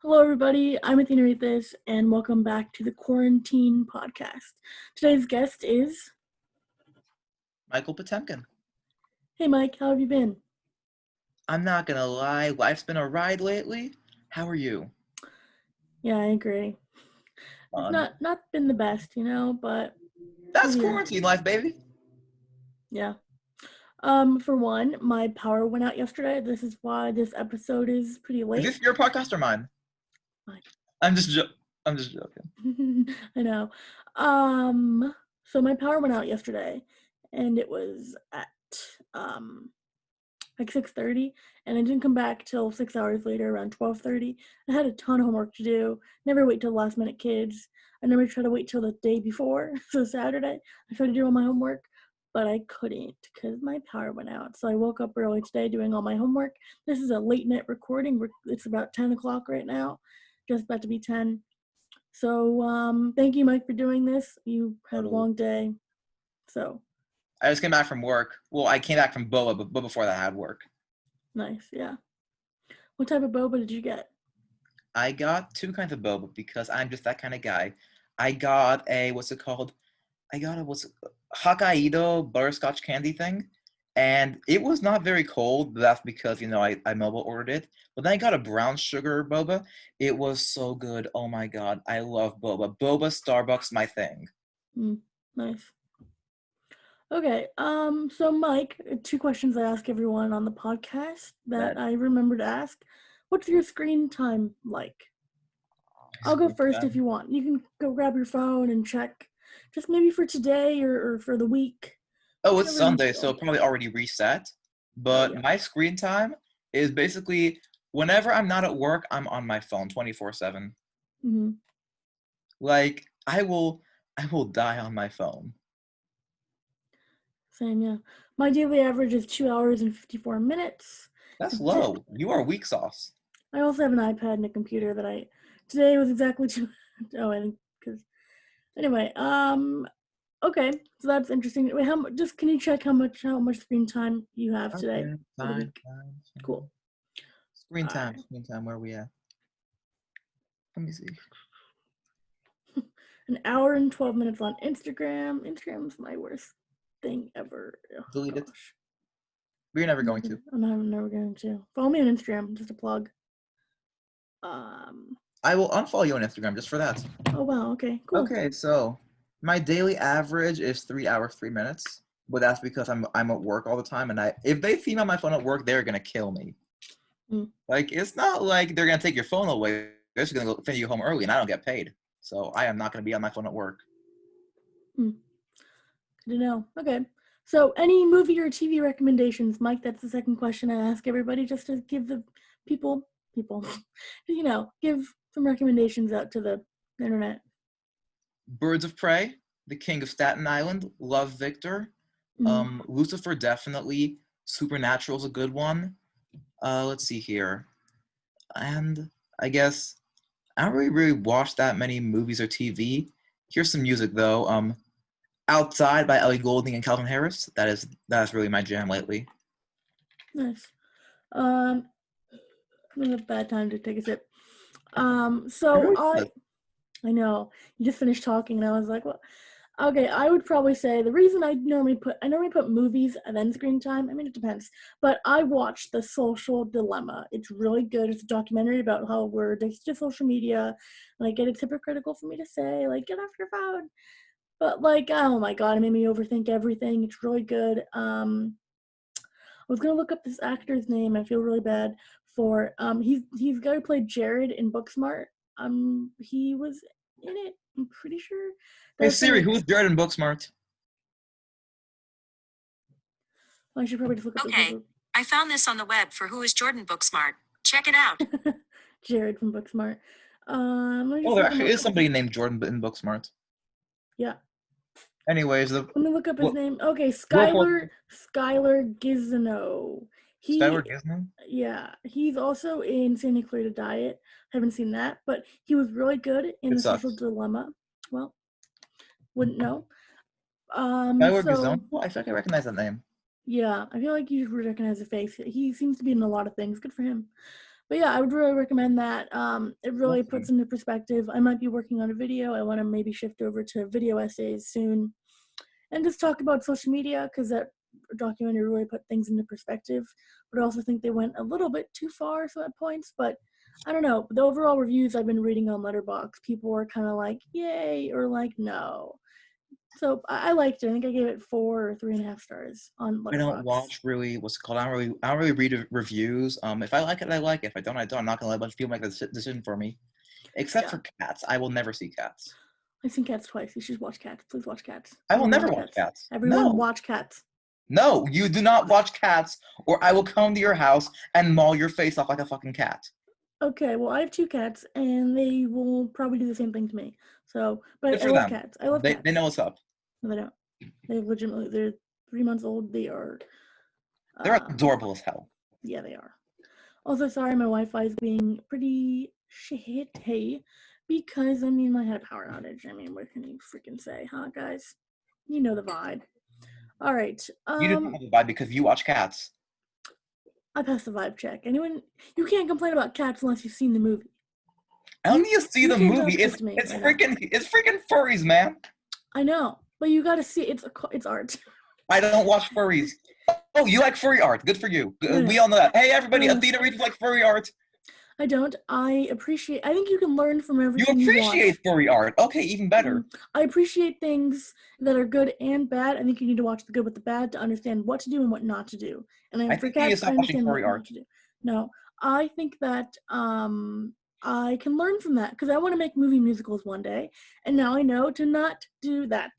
Hello, everybody. I'm Athena, and welcome back to the Quarantine podcast. Today's guest is Michael Potemkin. Hey, Mike. How have you been? I'm not gonna lie, life's been a ride lately. How are you? Yeah, I agree. It's Fun. not been the best, but That's we're here. quarantine life, baby. Yeah. For one, my power went out yesterday. This is why this episode is pretty Is late. this your podcast or mine? Mine. I'm just joking. I know. So my power went out yesterday, and it was at like 6:30, and I didn't come back till 6 hours later, around 12:30. I had a ton of homework to do. Never wait till last minute, kids. I never try to wait till the day before, so Saturday. I tried to do all my homework, but I couldn't because my power went out. So I woke up early today doing all my homework. This is a late night recording. It's about 10 o'clock right now, just about to be 10. So thank you, Mike, for doing this. You had a long day. So I just came back from work. Well, I came back from boba, but before that I had work. nice, yeah. What type of boba did you get? I got two kinds of boba because I'm just that kind of guy. I got a Hokkaido butterscotch candy thing, and it was not very cold. But that's because I mobile ordered it. But then I got a brown sugar boba. It was so good. Oh my god, I love boba. Boba Starbucks, my thing. Nice. Okay, so Mike, two questions I ask everyone on the podcast that I remember to ask. What's your screen time like? I'll go first if you want. You can go grab your phone and check, just maybe for today or for the week. Oh, it's Sunday, so probably already reset. But my screen time is basically whenever I'm not at work, I'm on my phone 24/7. Mm-hmm. Like I will die on my phone. Same, yeah. My daily average is 2 hours and 54 minutes. That's low. You are weak sauce. I also have an iPad and a computer that today was exactly 2. Oh, I think because anyway, okay, so that's interesting. Wait, can you check how much screen time you have today for the week? Cool. Screen time, where are we at? Let me see. An hour and 12 minutes on Instagram. Instagram's my worst thing ever. Oh, delete it. We're never going to. I'm never going to. Follow me on Instagram, just a plug. I will unfollow you on Instagram just for that. Oh wow, okay, cool. Okay, so my daily average is 3 hours, 3 minutes. But that's because I'm at work all the time, and if they see me on my phone at work, they're gonna kill me. Like, it's not like they're gonna take your phone away. They're just gonna send you home early, and I don't get paid. So I am not gonna be on my phone at work. Good to know. Okay. So any movie or TV recommendations, Mike? That's the second question I ask everybody, just to give the people, give some recommendations out to the internet. Birds of Prey, The King of Staten Island, Love Victor, Lucifer definitely, Supernatural's a good one. Let's see here, and I guess I don't really watch that many movies or TV. Here's some music though. Outside by Ellie Goulding and Calvin Harris. That's really my jam lately. Nice. I'm in a bad time to take a sip. So I know you just finished talking, and I was like, well, okay. I would probably say the reason I normally put movies and then screen time. I mean, it depends, but I watched The Social Dilemma. It's really good. It's a documentary about how we're addicted to social media. And I get it's hypocritical for me to say, like, get off your phone. But like, oh my god, it made me overthink everything. It's really good. I was gonna look up this actor's name. I feel really bad for he's the guy who played Jared in Booksmart. He was in it. I'm pretty sure. Hey Siri, who's Jared in Booksmart? I should probably just look up. Okay, I found this on the web for Who is Jordan Booksmart. Check it out. Jared from Booksmart. There actually is somebody named Jordan in Booksmart. Yeah. Anyways, let me look up his name. Okay, Skylar Gizno. Skylar Gizno? Yeah, he's also in Santa Clarita Diet. Haven't seen that, but he was really good in The Social Dilemma. Well, wouldn't know. Skylar Gizno? Well, I feel like I recognize that name. Yeah, I feel like you recognize the face. He seems to be in a lot of things. Good for him. But yeah, I would really recommend that. It really Awesome. puts into perspective. I might be working on a video. I want to maybe shift over to video essays soon and just talk about social media, because that documentary really put things into perspective. But I also think they went a little bit too far at points. But I don't know. The overall reviews I've been reading on Letterboxd, people were kind of like, yay, or like, no. So I liked it. I think I gave it 4 or 3.5 stars on Letterboxd. I don't watch really what's it called. I don't really read reviews. If I like it, I like it. If I don't, I don't. I'm not gonna let a bunch of people make a decision for me. Except for Cats. I will never see Cats. I've seen Cats twice. You should watch Cats. Please watch Cats. I will never watch Cats. Everyone watch Cats. No, you do not watch Cats, or I will come to your house and maul your face off like a fucking cat. Okay, well, I have 2 cats, and they will probably do the same thing to me. So, but I love cats. I love cats. They know what's up. No, they don't. They're 3 months old. They're adorable as hell. Yeah, they are. Also, sorry, my Wi-Fi is being pretty shitty because, I mean, I had a power outage. I mean, what can you freaking say, huh, guys? You know the vibe. All right. You didn't have a vibe because you watch Cats. I passed the vibe check. You can't complain about Cats unless you've seen the movie. I don't need to see the movie. It's freaking furries, man. I know, but you gotta see it. It's art. I don't watch furries. Oh, you like furry art? Good for you. We all know that. Hey, everybody, Athena reads like furry art. I don't. I think you can learn from everything. You appreciate furry art. Okay, even better. I appreciate things that are good and bad. I think you need to watch the good with the bad to understand what to do and what not to do. And I think you need to stop watching furry art. No, I think that I can learn from that because I want to make movie musicals one day, and now I know to not do that.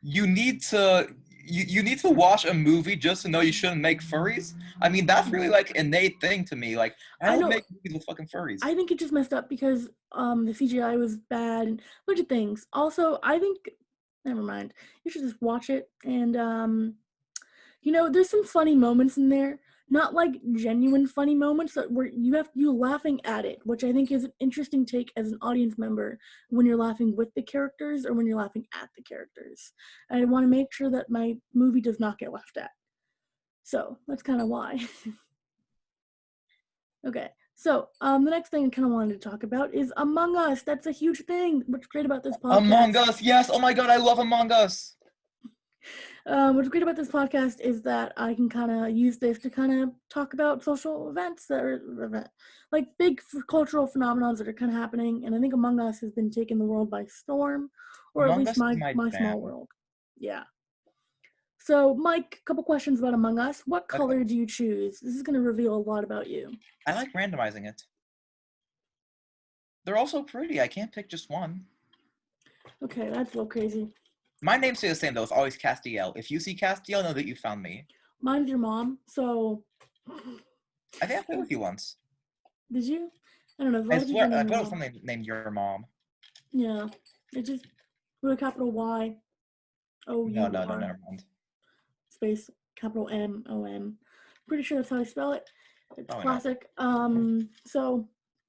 You need to watch a movie just to know you shouldn't make furries. I mean, that's really like an innate thing to me. Like, I don't make movies with fucking furries. I think it just messed up because the CGI was bad and a bunch of things. Also, I think, never mind. You should just watch it, and there's some funny moments in there. Not like genuine funny moments that where you laughing at it, which I think is an interesting take as an audience member when you're laughing with the characters or when you're laughing at the characters. And I want to make sure that my movie does not get laughed at. So that's kind of why. Okay, so the next thing I kind of wanted to talk about is Among Us. That's a huge thing. What's great about this podcast? Among Us, yes. Oh my god, I love Among Us. What's great about this podcast is that I can kind of use this to kind of talk about social events that are like big cultural phenomena that are kind of happening. And I think Among Us has been taking the world by storm, or at least my small world. Yeah. So, Mike, a couple questions about Among Us. What color do you choose? This is going to reveal a lot about you. I like randomizing it. They're also pretty. I can't pick just one. Okay, that's a little crazy. My name stays the same, though. It's always Castiel. If you see Castiel, know that you found me. Mine's your mom, so... I think I played with you once. Did you? I don't know. I swear, I played with something named Your Mom. Yeah. It just... with a capital Y. O-U-R. No, never mind. Space, capital M-O-M. Pretty sure that's how I spell it. It's classic. So,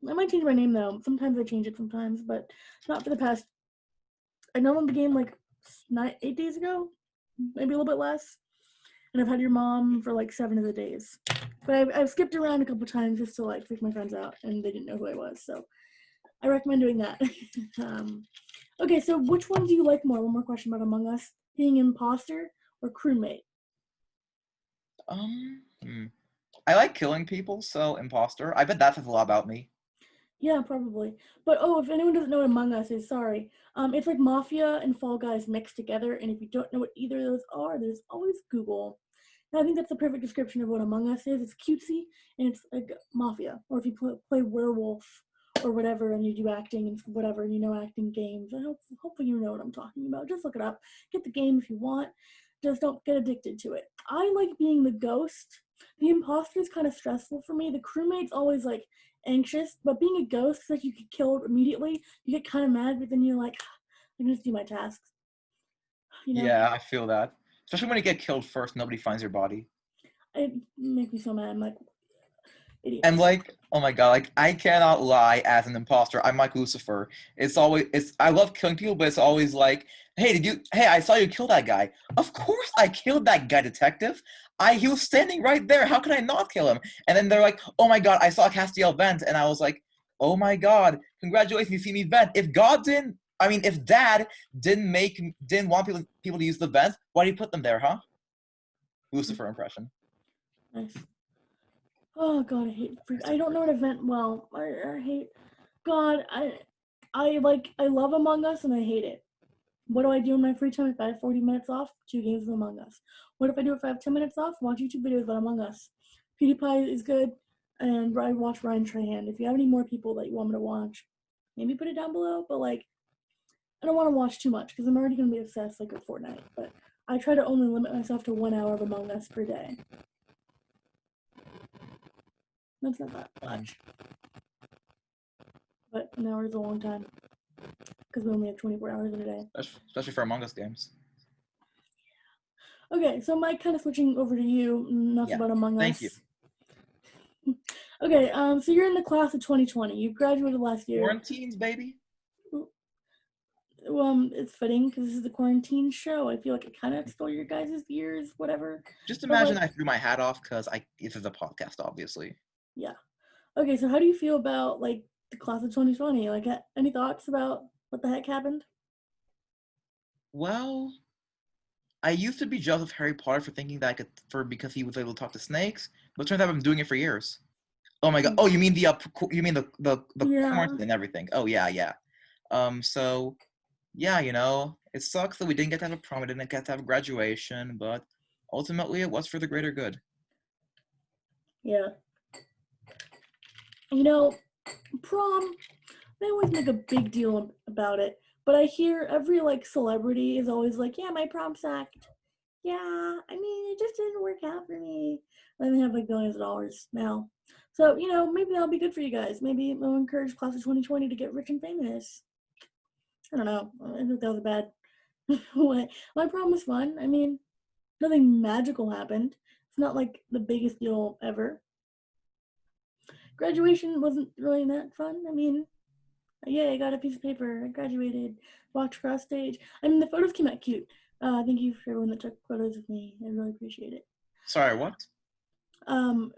I might change my name, though. Sometimes I change it sometimes, but not for the past... I downloaded the game, 8 days ago, maybe a little bit less, and I've had Your Mom for 7 of the days. But I've skipped around a couple times just to freak my friends out, and they didn't know who I was. So I recommend doing that. Okay, so which one do you like more? One more question about Among Us: being imposter or crewmate? I like killing people, so imposter. I bet that says a lot about me. Yeah, probably. But if anyone doesn't know what Among Us is, sorry. It's like Mafia and Fall Guys mixed together, and if you don't know what either of those are, there's always Google. And I think that's the perfect description of what Among Us is. It's cutesy, and it's like Mafia. Or if you play werewolf or whatever, and you do acting and whatever, and you know acting games. Hopefully you know what I'm talking about. Just look it up. Get the game if you want. Just don't get addicted to it. I like being the ghost. The imposter is kind of stressful for me. The crewmate's always anxious, but being a ghost is you get killed immediately. You get kind of mad, but then you're like, I can just do my tasks. Yeah, I feel that. Especially when you get killed first, nobody finds your body. It makes me so mad. I'm like, idiot. And oh my god, I cannot lie as an imposter. I'm like Lucifer. I love killing people, but it's always hey, I saw you kill that guy. Of course I killed that guy, detective. he was standing right there. How could I not kill him? And then they're like, oh my God, I saw Castiel vent. And I was like, oh my God, congratulations, you see me vent. If Dad didn't want people to use the vents, why did he put them there, huh? Lucifer impression. Nice. Oh God, I hate I don't know an event well. I hate God, I love Among Us and I hate it. What do I do in my free time if I have 40 minutes off? 2 games of Among Us. What if I do if I have 10 minutes off? Watch YouTube videos about Among Us. PewDiePie is good, and I watch Ryan Trahan. If you have any more people that you want me to watch, maybe put it down below, but like, I don't want to watch too much because I'm already going to be obsessed like with Fortnite, but I try to only limit myself to 1 hour of Among Us per day. That's not that much. But an hour is a long time because we only have 24 hours in a day. Especially for Among Us games. Okay, so Mike, kind of switching over to you, enough about Among Us. Thank you. Okay, so you're in the class of 2020. You graduated last year. Quarantines, baby. It's fitting because this is the quarantine show. I feel like it kind of stole your guys' years, whatever. Just imagine I threw my hat off because this is a podcast, obviously. Yeah. Okay, so how do you feel about like the class of 2020? Like, any thoughts about what the heck happened? Well, I used to be jealous of Harry Potter for thinking that because he was able to talk to snakes, but it turns out I've been doing it for years. Oh my God! Oh, you mean the quarantine and everything? Oh yeah. So yeah, it sucks that we didn't get to have a prom, we didn't get to have a graduation, but ultimately it was for the greater good. Yeah. Prom, they always make a big deal about it, but I hear every like celebrity is always like, yeah, my prom sucked. Yeah, I mean, it just didn't work out for me. And they have like billions of dollars now. So, maybe that'll be good for you guys. Maybe it'll encourage class of 2020 to get rich and famous. I don't know. I think that was a bad way. My prom was fun. I mean, nothing magical happened. It's not like the biggest deal ever. Graduation wasn't really that fun. I mean, yeah, I got a piece of paper. I graduated. Walked across stage. I mean, the photos came out cute. Thank you for everyone that took photos of me. I really appreciate it. Sorry, what?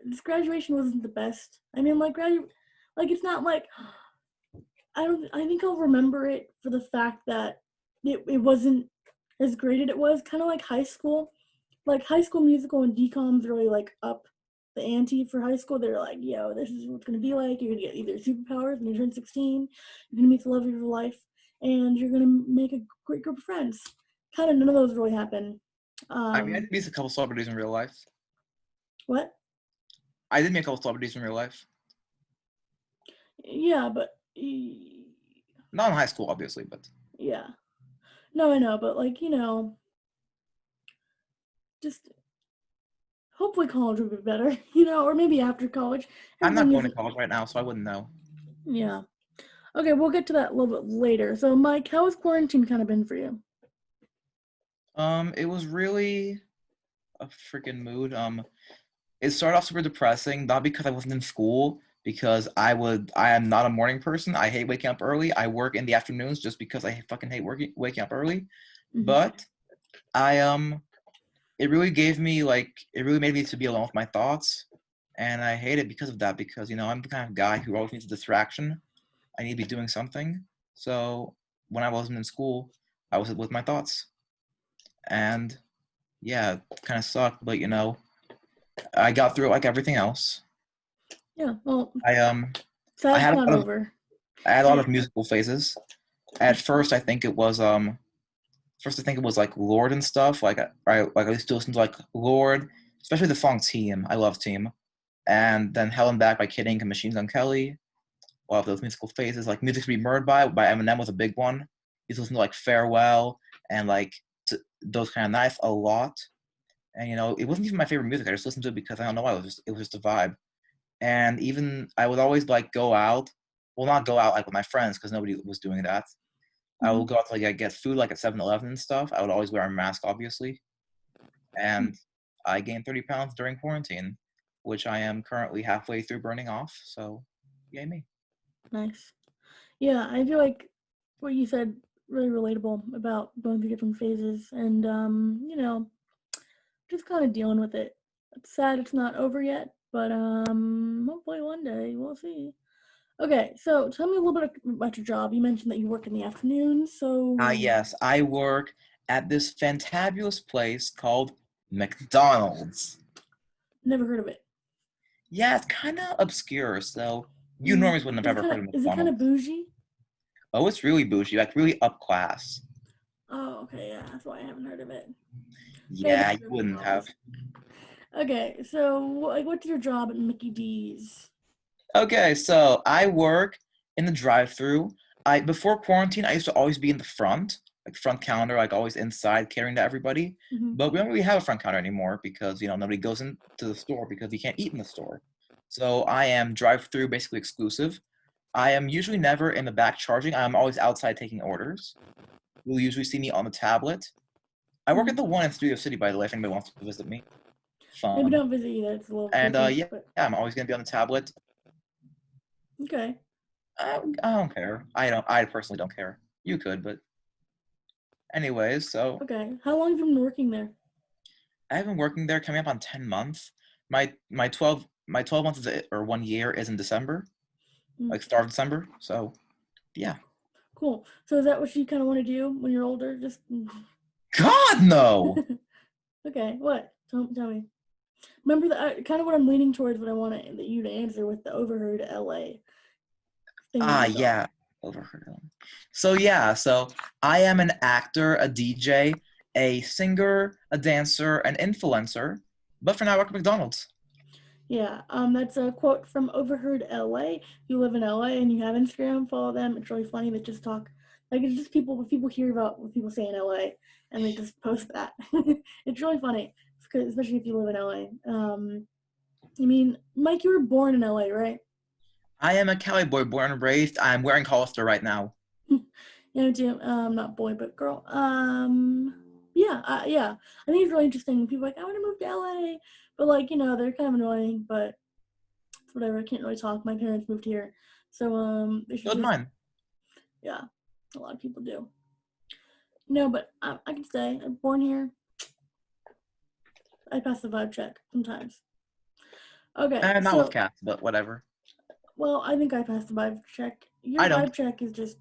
This graduation wasn't the best. I mean, it's not like I think I'll remember it for the fact that it wasn't as great as it was. Kind of like high school. Like High School Musical and DCOM's really like up the ante for high school. They're like, yo, this is what it's gonna be like. You're gonna get either superpowers when you turn 16. You're gonna meet the love of your life, and you're gonna make a great group of friends. Kind of none of those really happen. I did meet a couple celebrities in real life. What? I did meet a couple celebrities in real life. Yeah, but not in high school, obviously, but yeah. No, I know, but just hopefully college will be better, or maybe after college. I'm not going to college right now, so I wouldn't know. Yeah. Okay, we'll get to that a little bit later. So, Mike, how has quarantine kind of been for you? It was really a freaking mood. It started off super depressing, not because I wasn't in school, because I am not a morning person. I hate waking up early. I work in the afternoons just because I fucking hate waking up early. Mm-hmm. But it really made me to be alone with my thoughts, and I hate it because of that, because I'm the kind of guy who always needs a distraction. I need to be doing something. So when I wasn't in school, I was with my thoughts. And yeah, it kind of sucked, but I got through it like everything else. Yeah, well, I had a lot of musical phases. At first, I think it was like Lorde and stuff. I used to listen to like Lorde, especially the song Team. I love Team. And then Hell and Back by Kid Ink and Machine Gun Kelly. A lot of those musical phases. Like Music to Be Murdered by Eminem was a big one. You used to listen to like Farewell and like those kind of nights a lot. And it wasn't even my favorite music. I just listened to it because I don't know why. It was just a vibe. And even I would always like go out. Well, not go out like with my friends because nobody was doing that. I would go out to like get food like at 7-Eleven and stuff. I would always wear a mask, obviously. And I gained 30 pounds during quarantine, which I am currently halfway through burning off. So, yay me. Nice. Yeah, I feel like what you said really relatable about going through different phases and just kind of dealing with it. It's sad it's not over yet, but hopefully one day we'll see. Okay, so tell me a little bit about your job. You mentioned that you work in the afternoons, so... Yes, I work at this fantabulous place called McDonald's. Never heard of it. Yeah, it's kind of obscure, so you normally wouldn't have ever heard of Is it kind of McDonald's. bougie? Oh, it's really bougie, like really up class. Oh, okay, yeah, that's why I haven't heard of it. Yeah, you wouldn't have. Okay, so what's your job at Mickey D's? Okay, so I work in the drive-thru. Before quarantine, I used to always be in the front, like front counter, like always inside, catering to everybody. Mm-hmm. But we don't really have a front counter anymore because nobody goes into the store because you can't eat in the store. So I am drive-thru, basically exclusive. I am usually never in the back charging. I'm always outside taking orders. You'll usually see me on the tablet. I work at the one in Studio City, by the way, if anybody wants to visit me. Fun. Maybe don't visit you. It's a little And creepy, yeah, I'm always gonna be on the tablet. Okay. I don't care. I personally don't care. You could, but anyways, so Okay. How long have you been working there? I've been working there coming up on 10 months. My 12 months or 1 year is in December. Like start of December. So yeah. Cool. So is that what you kind of want to do when you're older? Just God no. Okay. What? Tell me. Remember that kind of what I'm leaning towards. What I want you to answer with the overheard LA thing. Yeah. Overheard. So yeah. So I am an actor, a DJ, a singer, a dancer, an influencer. But for now, I work at McDonald's. Yeah, that's a quote from Overheard LA. If you live in LA and you have Instagram, follow them. It's really funny. They just talk, like it's just people hear about what people say in LA, and they just post that. It's really funny, especially if you live in LA. I mean, Mike, you were born in LA, right? I am a Cali boy, born and raised. I'm wearing Hollister right now. Yeah, too. Not boy, but girl. Yeah. I think it's really interesting. People are like, I want to move to LA, but like, they're kind of annoying, but it's whatever. I can't really talk. My parents moved here, so they should. So mine. Yeah, a lot of people do. No, but I can stay. I'm born here. I pass the vibe check sometimes. Okay, Not with cats, but whatever. Well, I think I passed the vibe check. Your vibe check is just,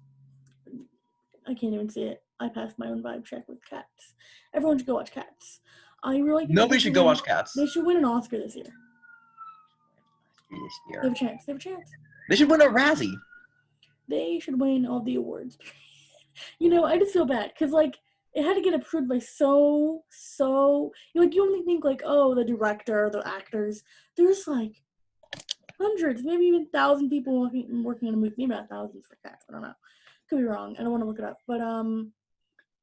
I can't even see it. I passed my own vibe check with Cats. Everyone should go watch Cats. I really think nobody should go watch Cats. They should win an Oscar this year. They have a chance. They should win a Razzie. They should win all the awards. I just feel bad because like it had to get approved by so you only think like, oh, the director, the actors. There's like hundreds, maybe even 1,000 people working on a movie. Maybe not thousands for Cats. I don't know. Could be wrong. I don't want to look it up. But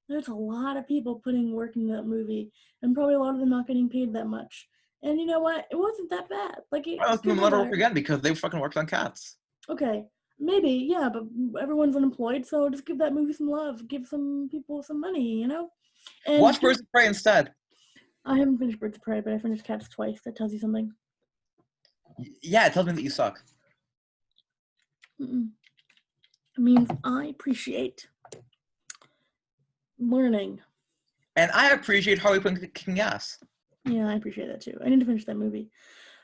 there's a lot of people putting work in that movie, and probably a lot of them not getting paid that much. And you know what? It wasn't that bad. Like it. Well, they'll never work again because they fucking worked on Cats. Okay. Maybe, yeah, but everyone's unemployed, so just give that movie some love. Give some people some money, And watch Birds of Prey instead. I haven't finished Birds of Prey, but I finished Cats twice. That tells you something. Yeah, it tells me that you suck. It means I appreciate learning. And I appreciate Harley Quinn kicking ass. Yeah, I appreciate that too. I need to finish that movie.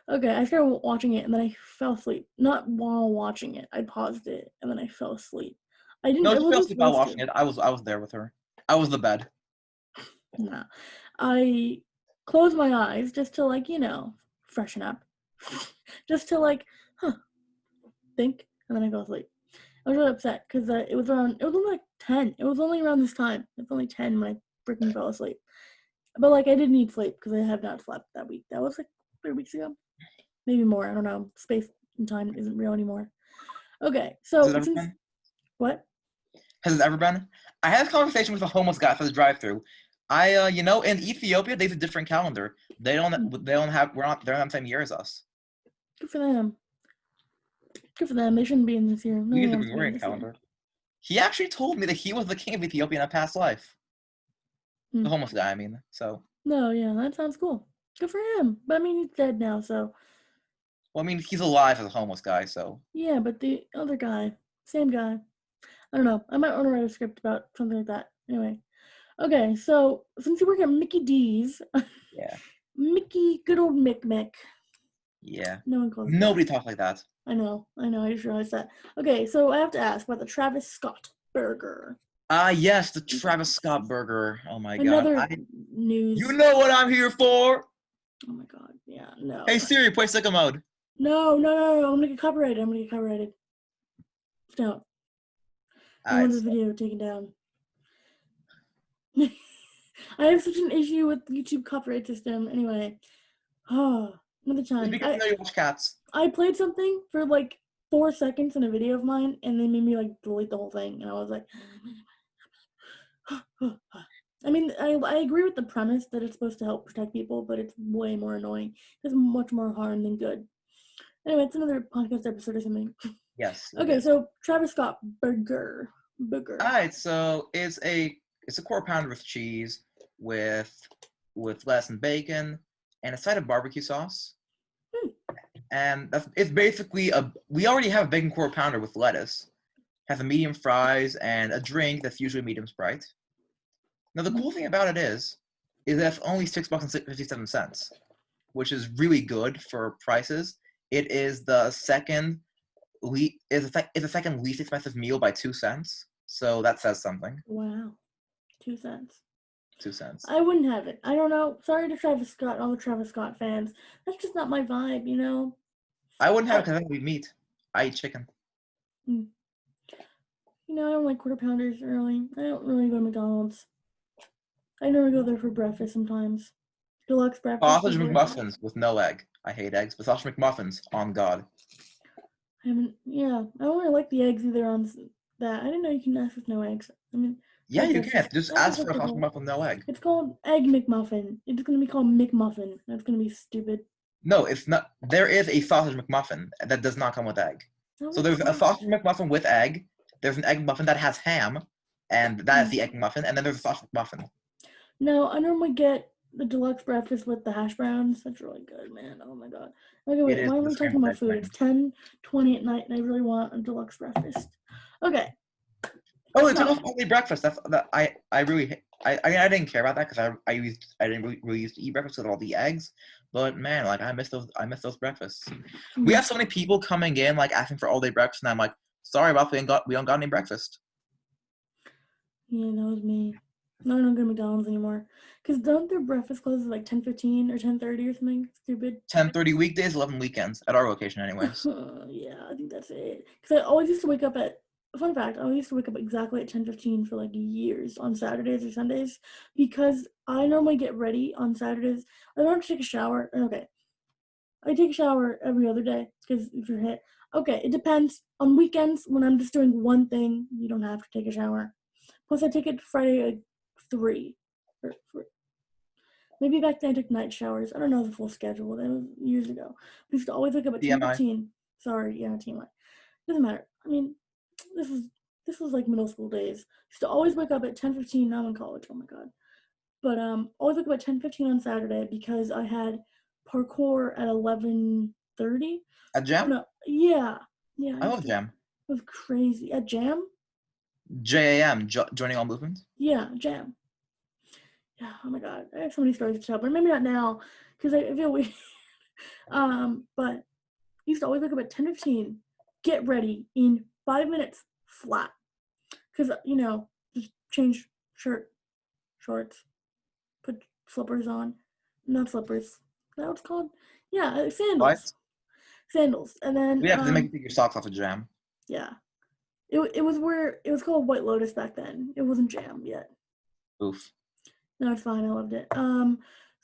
Okay, I started watching it and then I fell asleep. Not while watching it. I paused it and then I fell asleep. I didn't. No, you fell asleep while watching it. I was there with her. I was the bed. Nah, I closed my eyes just to freshen up, just to think, and then I fell asleep. I was really upset because it was only like 10. It was only around this time. It's only 10 when I freaking fell asleep. But I did need sleep because I have not slept that week. That was 3 weeks ago. Maybe more. I don't know. Space and time isn't real anymore. Okay, so Has it ever been? What? Has it ever been? I had a conversation with a homeless guy for the drive-thru. In Ethiopia they have a different calendar. They're not the same year as us. Good for them. They shouldn't be in this year. We use the Gregorian calendar. He actually told me that he was the king of Ethiopia in a past life. The homeless guy, I mean. So. No, yeah, that sounds cool. Good for him. But I mean, he's dead now, so. Well, I mean, he's alive as a homeless guy, so. Yeah, but the other guy, same guy. I don't know. I might want to write a script about something like that. Anyway. Okay, so since you work at Mickey D's, yeah, Mickey, good old Mick. Yeah. No one calls Nobody talks like that. I know, I just realized that. Okay, so I have to ask about the Travis Scott burger. Yes, the Travis Scott burger. Oh my god. Another news. You know what I'm here for! Oh my god, yeah, no. Hey Siri, play sicko mode. No, I'm gonna get copyrighted. Don't. I want this video taken down. I have such an issue with YouTube copyright system. Anyway, another time. Because you watch cats. I played something for like 4 seconds in a video of mine, and they made me like delete the whole thing, and I was like, I mean, I agree with the premise that it's supposed to help protect people, but it's way more annoying. It's much more harm than good. Anyway, it's another podcast episode or something. Yes. Okay, so Travis Scott burger. Alright, so it's a quarter pounder with cheese, with lettuce and bacon, and a side of barbecue sauce. And it's basically we already have a bacon quarter pounder with lettuce. Has a medium fries and a drink that's usually medium Sprite. Now the cool thing about it is that's only $6.57, which is really good for prices. It is the second least expensive meal by 2 cents. So that says something. Wow. 2 cents. 2 cents. I wouldn't have it. I don't know. Sorry to Travis Scott and all the Travis Scott fans. That's just not my vibe, you know? I wouldn't have it because I don't eat meat. I eat chicken. You know, I don't like quarter pounders really. I don't really go to McDonald's. I never go there for breakfast sometimes. Deluxe breakfast. Sausage McMuffins with no egg. I hate eggs, but sausage McMuffins, on God. I don't really like the eggs either on that. I didn't know you can ask with no eggs. I mean, yeah, you can. Just ask for a sausage McMuffin with no egg. It's called Egg McMuffin. It's going to be called McMuffin. That's going to be stupid. No, it's not. There is a sausage McMuffin that does not come with egg. So there's a sausage McMuffin with egg. There's an egg muffin that has ham, and that is the egg muffin. And then there's a sausage McMuffin. No, I normally get the deluxe breakfast with the hash browns. That's really good, man. Oh my god. Okay, wait, why are we talking about food? It's 10:20 at night, and I really want a deluxe breakfast. Okay. Oh, it's an all-day breakfast. I didn't care about that because I didn't really used to eat breakfast with all the eggs. But man, like I miss those breakfasts. We have so many people coming in like asking for all-day breakfast, and I'm like, sorry about we don't got any breakfast. Yeah, that was me. No, I don't go to McDonald's anymore. Because don't their breakfast close at like 10:15 or 10:30 or something stupid? 10:30 weekdays, 11 weekends at our location, anyways. Yeah, I think that's it. Because I always used to wake up at. Fun fact: I used to wake up exactly at 10:15 for like years on Saturdays or Sundays because I normally get ready on Saturdays. I don't have to take a shower. Okay, I take a shower every other day because if you're hit. Okay, it depends. On weekends when I'm just doing one thing, you don't have to take a shower. Plus, I take it Friday at 3 or 4. Maybe back then I took night showers. I don't know the full schedule. That was years ago. I used to always wake up at 10:15. Sorry, yeah, TMI. Doesn't matter. I mean, this was like middle school days. I used to always wake up at 10:15. Now I'm in college. Oh my god. But always wake up at 10:15 on Saturday because I had parkour at 11:30. At Jam? Oh, no. Yeah. I love Jam. It was crazy. At Jam? JAM, joining all movements? Yeah, Jam. Yeah, oh my god. I have so many stories to tell, but maybe not now because I feel weird. But I used to always wake up at 10:15, get ready in 5 minutes flat. Because, just change shirt, shorts, put slippers on. Not slippers. Is that what it's called? Yeah, sandals. What? Sandals. And then... Yeah, because they make you take your socks off of Jam. Yeah. It was called White Lotus back then. It wasn't Jam yet. Oof. No, it's fine. I loved it. So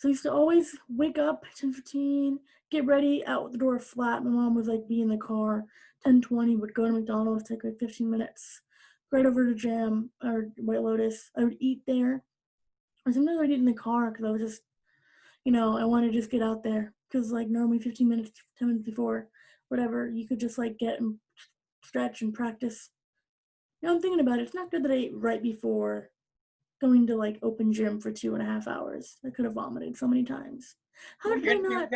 I used to always wake up 10:15, get ready, out the door flat. My mom was like, be in the car. 10:20, would go to McDonald's, take like 15 minutes, right over to Jam or White Lotus. I would eat there. Or sometimes I'd eat in the car because I was just, I wanted to just get out there. Because like normally 15 minutes, 10 minutes before, whatever, you could just like get and stretch and practice. I'm thinking about it. It's not good that I ate right before going to like open gym for 2.5 hours. I could have vomited so many times. How did I not?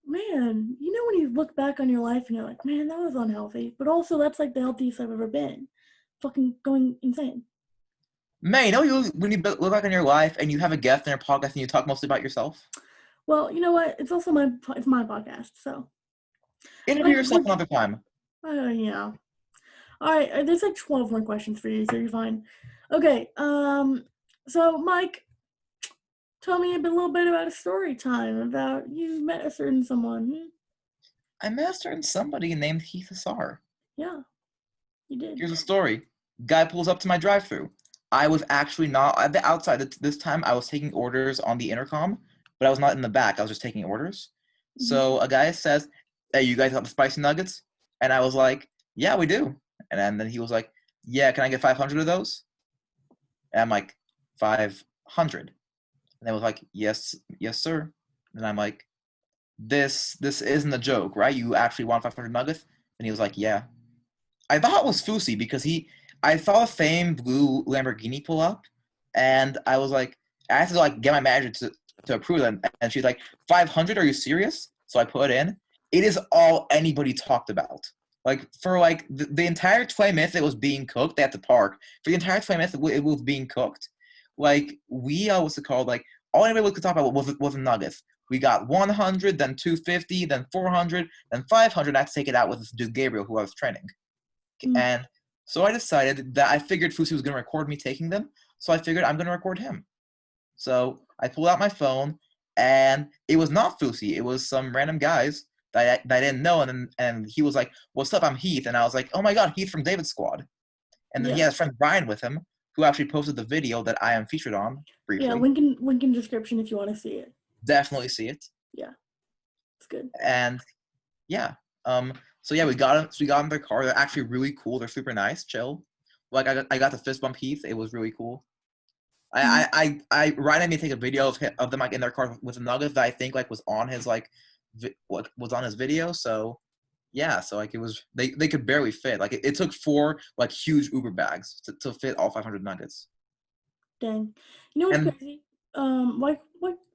Man, when you look back on your life and you're like, man, that was unhealthy. But also that's like the healthiest I've ever been. Fucking going insane. May, when you look back on your life and you have a guest in your podcast and you talk mostly about yourself? Well, you know what? It's also my podcast, so. Interview yourself another time. Yeah. All right, there's like 12 more questions for you, so you're fine. Okay, so Mike, tell me a little bit about a story time about you met a certain someone. I met a certain somebody named Heath Hussar. Yeah, you did. Here's a story. Guy pulls up to my drive-thru. I was actually not at the outside. This time I was taking orders on the intercom, but I was not in the back. I was just taking orders. So a guy says, "Hey, you guys got the spicy nuggets?" And I was like, "Yeah, we do." And then he was like, "Yeah, can I get 500 of those?" And I'm like, 500. And they was like, yes, sir. And I'm like, this isn't a joke, right? You actually want 500 nuggets? And he was like, yeah. I thought it was Fusi because I saw a same blue Lamborghini pull up, and I was like, I had to like get my manager to approve them, and she's like, 500? Are you serious? So I put it in. It is all anybody talked about. Like for like the entire 20 minutes it was being cooked, they had to park. For the entire 20 minutes it was being cooked. Like what's it called? Like all anybody could talk about was the nuggets. We got 100, then 250, then 400, then 500. I had to take it out with this dude Gabriel who I was training. And so I decided that I figured Fusi was going to record me taking them. So I figured I'm going to record him. So I pulled out my phone, and it was not Fusi. It was some random guys that I didn't know. And he was like, "What's up? I'm Heath." And I was like, "Oh my God, Heath from David's Squad." And then he had his friend Brian with him, who actually posted the video that I am featured on briefly. Yeah, link in description if you want to see it. Definitely see it. Yeah, it's good. And yeah, so yeah, we got in their car. They're actually really cool. They're super nice, chill. Like I got to fist bump Heath. It was really cool. Ryan had me take a video of them like in their car with a nugget that I think like was on his like was on his video. So yeah, so like it was they could barely fit. Like it took 4 like huge Uber bags to fit all 500 nuggets. Dang, you know what's crazy? Why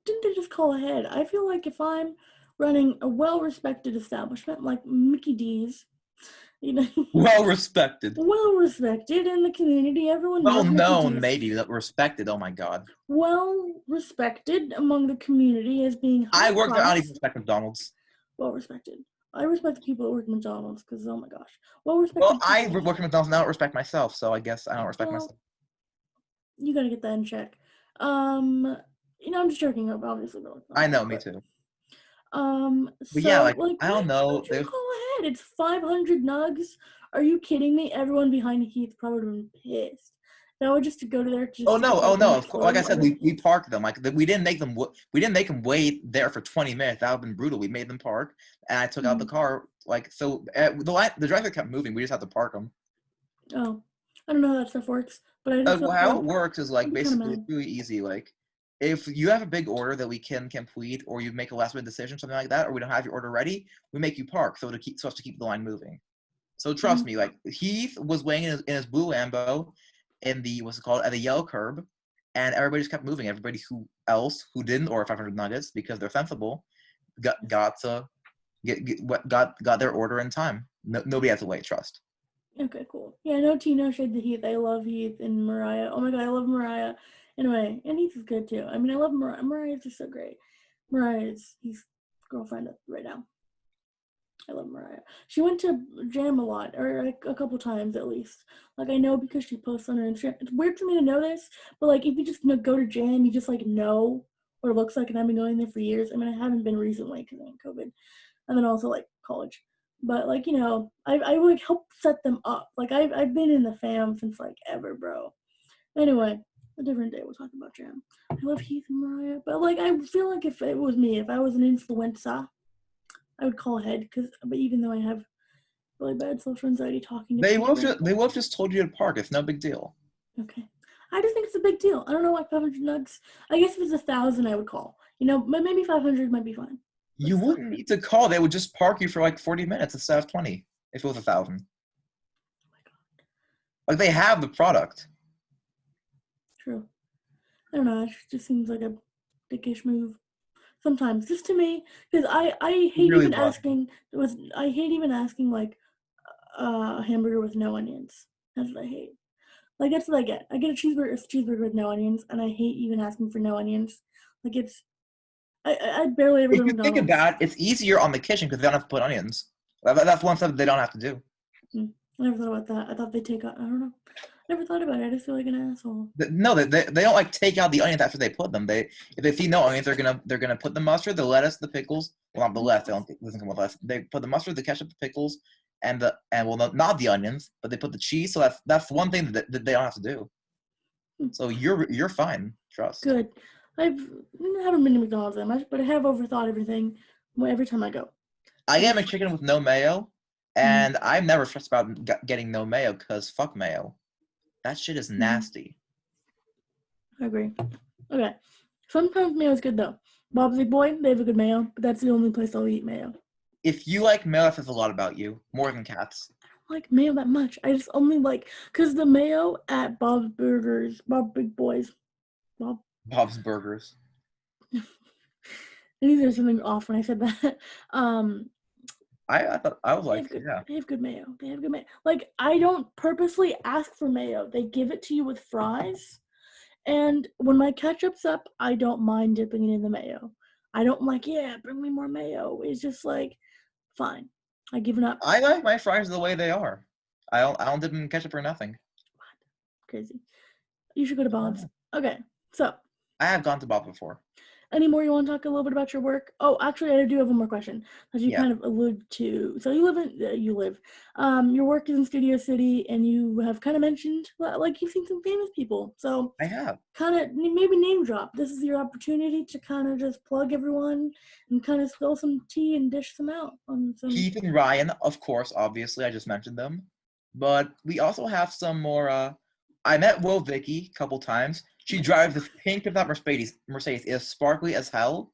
didn't they just call ahead? I feel like if I'm running a well-respected establishment like Mickey D's, you know, well respected in the community, everyone knows Mickey known, D's. maybe respected. Oh my God. Well respected among the community as being high I work class. there. I don't even respect McDonald's. Well respected. I respect the people that work at McDonald's because oh my gosh. Well respected. Well, I work at McDonald's and I don't respect myself, so I guess I don't respect myself. You gotta get that in check. You know, I'm just joking, obviously. I know, me too. But yeah, like I don't know. You call ahead. It's 500 nugs. Are you kidding me? Everyone behind Heath probably would have been pissed. That would just to go to there. Oh no! Of course, like I said, we parked them. Like we didn't make them. We didn't make them wait there for 20 minutes. That would have been brutal. We made them park, and I took out the car. Like so, the driver kept moving. We just had to park them. Oh, I don't know how that stuff works, but I just how it works is like basically it's really easy. Like if you have a big order that we can complete, or you make a last minute decision, something like that, or we don't have your order ready, we make you park so as to keep the line moving. So trust me, like Heath was weighing in his blue Lambo in the at the yellow curb, and everybody just kept moving. Everybody who didn't order 500 nuggets because they're sensible got their order in time. Nobody had to wait. Trust. Okay, cool. Yeah, no tea, no shade to Heath. I love Heath and Mariah. Oh my God, I love Mariah. Anyway, and Heath is good too. I mean, I love Mariah. Mariah's just so great. Mariah is Heath's girlfriend right now. I love Mariah. She went to Jam a lot, or like a couple times at least. Like I know because she posts on her Instagram. It's weird for me to know this, but like if you just go to Jam, you just like know what it looks like. And I've been going there for years. I mean, I haven't been recently because of COVID, and then also like college. But like you know, I like help set them up. Like I've been in the fam since like ever, bro. Anyway, a different day we'll talk about Jam. I love Heath and Mariah, but like I feel like if it was me, if I was an influencer, I would call ahead but even though I have really bad social anxiety talking to people. They will have just told you to park. It's no big deal. Okay. I just think it's a big deal. I don't know why 500 nugs. I guess if it's 1,000, I would call. You know, but maybe 500 might be fine. You wouldn't need to call. They would just park you for like 40 minutes instead of 20 if it was 1,000. Oh my God. Like they have the product. True. I don't know. It just seems like a dickish move. Sometimes, just to me, because I hate really even asking. I hate even asking like a hamburger with no onions. That's what I hate. Like, that's what I get. I get a cheeseburger with no onions, and I hate even asking for no onions. Like, I barely ever If go to you think McDonald's. about it, it's easier on the kitchen because they don't have to put onions. That's one step they don't have to do. I never thought about that. I thought they'd take out, I don't know. Never thought about it. I just feel like an asshole. No, they don't like take out the onions after they put them. If they see no onions, they're gonna put the mustard, the lettuce, the pickles. Well, not the lettuce. They don't doesn't come with lettuce. They put the mustard, the ketchup, the pickles, and not the onions, but they put the cheese. So that's one thing that they don't have to do. So you're fine. Trust. Good. I haven't been to McDonald's that much, but I have overthought everything every time I go. I get McChicken with no mayo, and I'm never stressed about getting no mayo because fuck mayo. That shit is nasty. I agree. Okay. Sometimes mayo is good though. Bob's Big Boy, they have a good mayo, but that's the only place I'll eat mayo. If you like mayo, that says a lot about you. More than cats. I don't like mayo that much. I just only like, because the mayo at Bob's Burgers, Bob's Big Boys, Bob's Burgers. I knew there was something off when I said that. I thought I was like, They have good mayo. They have good mayo. Like, I don't purposely ask for mayo. They give it to you with fries. And when my ketchup's up, I don't mind dipping it in the mayo. I don't like, bring me more mayo. It's just like, fine. I give it up. I like my fries the way they are. I don't dip them in ketchup or nothing. What? Crazy. You should go to Bob's. Okay, so. I have gone to Bob's before. Any more you want to talk a little bit about your work? Oh, actually, I do have one more question that you kind of allude to. So your work is in Studio City, and you have kind of mentioned, like, you've seen some famous people. So I have. Kind of maybe name drop. This is your opportunity to kind of just plug everyone and kind of spill some tea and dish them out on some. Heath and Ryan, of course, obviously, I just mentioned them. But we also have some more, I met Will Vicky a couple times. She drives this pink of that Mercedes. It is sparkly as hell.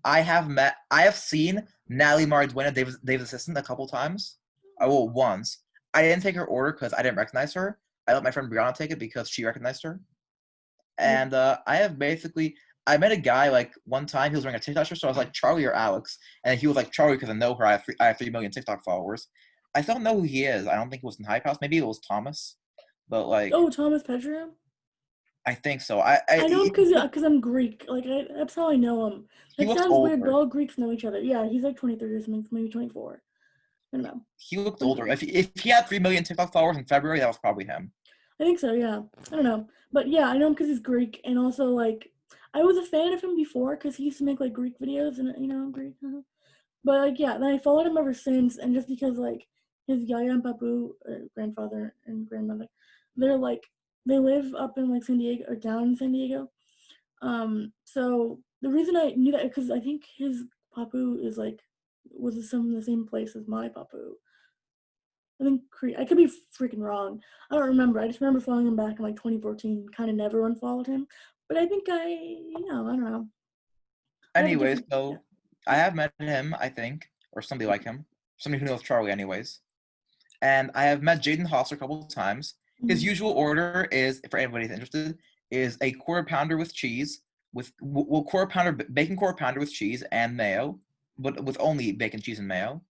I have seen Natalie Marduena, Dave's assistant, a couple times. Once. I didn't take her order because I didn't recognize her. I let my friend Brianna take it because she recognized her. And I met a guy like one time. He was wearing a TikTok shirt, so I was like, Charlie or Alex? And he was like, Charlie, because I know her. I have 3 million TikTok followers. I don't know who he is. I don't think it was in Hype House. Maybe it was Thomas. But like, Thomas Pedram? I think so. I know him because I'm Greek. Like, that's how I know him. That sounds weird, but all Greeks know each other. Yeah, he's like 23 or something, maybe 24. I don't know. He looked older. If he had 3 million TikTok followers in February, that was probably him. I think so, yeah. I don't know. But yeah, I know him because he's Greek, and also, like, I was a fan of him before because he used to make, like, Greek videos, and, I'm Greek. But, like, yeah, then I followed him ever since, and just because, like, his Yaya and Papu, grandfather and grandmother, they're, like, they live up in, like, San Diego, or down in San Diego. So the reason I knew that, because I think his Papu is, like, was in the same place as my Papu. I think I could be freaking wrong. I don't remember. I just remember following him back in, like, 2014. Kind of never unfollowed him. But I think I don't know. Anyways, so I have met him, I think, or somebody like him. Somebody who knows Charlie, anyways. And I have met Heath Hussar a couple of times. His usual order is, for anybody who's interested, is a quarter pounder with cheese, bacon quarter pounder with cheese and mayo, but with only bacon, cheese, and mayo,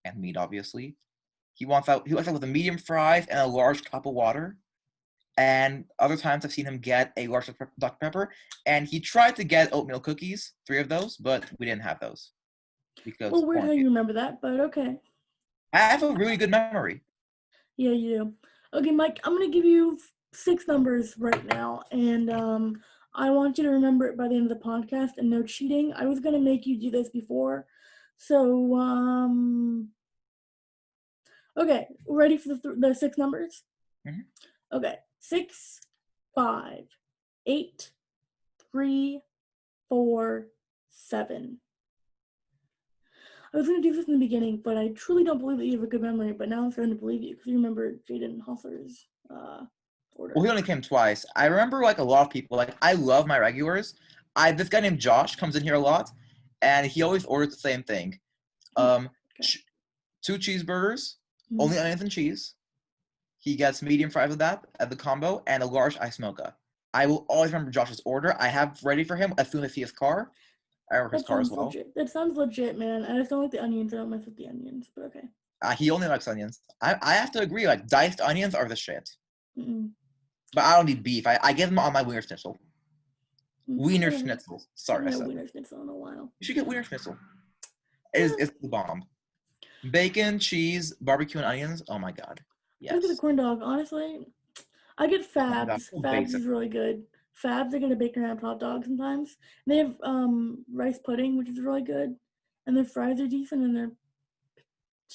and meat, obviously. He likes that with a medium fries and a large cup of water. And other times I've seen him get a large Dr. Pepper, and he tried to get oatmeal cookies, 3 of those, but we didn't have those. Well, weird how you remember that, but okay. I have a really good memory. Yeah, you do. Okay, Mike, I'm going to give you 6 numbers right now, and I want you to remember it by the end of the podcast, and no cheating. I was going to make you do this before, so, okay, ready for the 6 numbers? Mm-hmm. Okay, 6, 5, 8, 3, 4, 7. I was going to do this in the beginning, but I truly don't believe that you have a good memory, but now I'm starting to believe you because you remember Heath Hussar's order. Well, he only came twice. I remember, like, a lot of people. Like, I love my regulars. This guy named Josh comes in here a lot, and he always orders the same thing. 2 cheeseburgers, only onions and cheese. He gets medium fries with that at the combo, and a large iced mocha. I will always remember Josh's order. I have ready for him as soon as he has car. I remember his car as well. Legit. That sounds legit, man. I just don't like the onions. I don't mess with the onions, but okay. He only likes onions. I have to agree. Like, diced onions are the shit. Mm-mm. But I don't need beef. I give them on my wiener schnitzel. Wiener schnitzel. Sorry, I said wiener schnitzel in a while. You should get wiener schnitzel. It's the bomb. Bacon, cheese, barbecue, and onions. Oh my god. Yes. I get the corn dog. Honestly, I get Fabs. So Fabs basic. is really good. Fabs, I get a bacon wrapped hot dog sometimes. They have rice pudding, which is really good, and their fries are decent, and their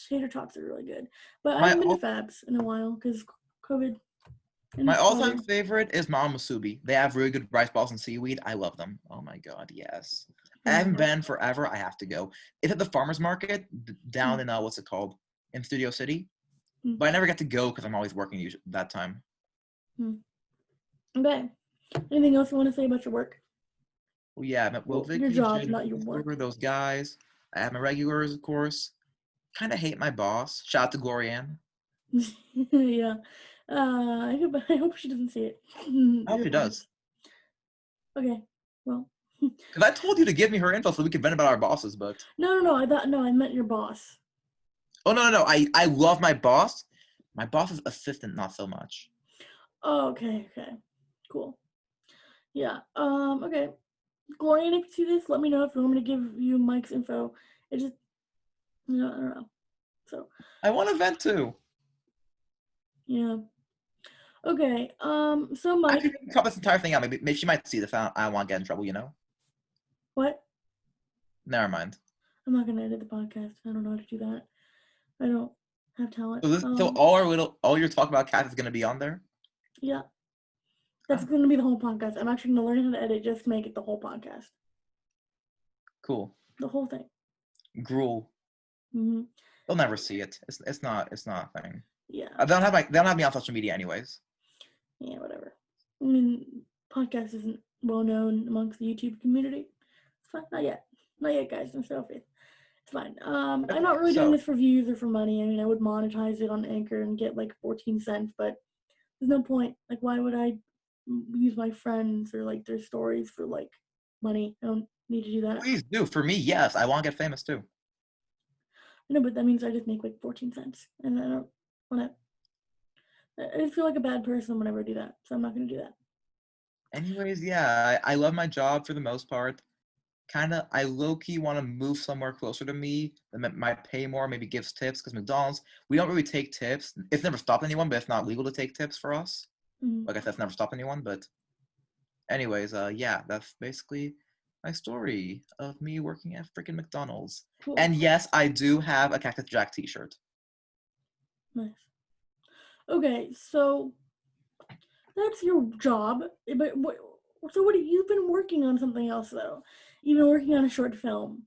tater tots are really good. But I haven't been to Fabs in a while because COVID. My all-time favorite is Mama Musubi. They have really good rice balls and seaweed. I love them. Oh my god, yes. I haven't been forever. I have to go. It's at the farmer's market down in what's it called? In Studio City. But I never get to go because I'm always working that time. Okay. Anything else you want to say about your work? Well, yeah, I met Will Vicky, your job, not your work. Those guys. I have my regulars, of course. Kind of hate my boss. Shout out to Glorianne. Yeah. I hope she doesn't see it. I hope she does. Okay. Well. Because I told you to give me her info so we could vent about our bosses, but. No. I meant your boss. Oh no. I love my boss. My boss's assistant, not so much. Oh, okay. Cool. Yeah. Okay. Gloria, if you see this, let me know if you want me to give you Mike's info. It just, I don't know. So. I want to vent too. Yeah. Okay. So Mike. I can cut this entire thing out. Maybe she might see this. I don't want to get in trouble, you know. What? Never mind. I'm not gonna edit the podcast. I don't know how to do that. I don't have talent. So all your talk about cats is gonna be on there? Yeah. That's gonna be the whole podcast. I'm actually gonna learn how to edit just to make it the whole podcast. Cool. The whole thing. Gruel. Mm-hmm. They'll never see it. It's not a thing. Yeah. They don't have me on social media anyways. Yeah, whatever. I mean, podcast isn't well known amongst the YouTube community. It's fine. Not yet, guys. I'm so faith. It's fine. I'm not really doing this for views or for money. I mean, I would monetize it on Anchor and get like 14 cents, but there's no point. Like, why would I use my friends or like their stories for like money? I don't need to do that. Please do. For me, yes. I want to get famous too. I know, but that means I just make like 14 cents, and I don't want to. I just feel like a bad person whenever I do that, so I'm not going to do that. Anyways, yeah, I love my job for the most part. I low-key want to move somewhere closer to me that might pay more, maybe gives tips, because McDonald's, we don't really take tips. It's never stopped anyone, but it's not legal to take tips for us. Like I said, it's never stopped anyone, but anyways, yeah, that's basically my story of me working at freaking McDonald's. Cool. And yes, I do have a Cactus Jack t-shirt. Nice. Okay, so that's your job, but you've been working on something else though. You've been working on a short film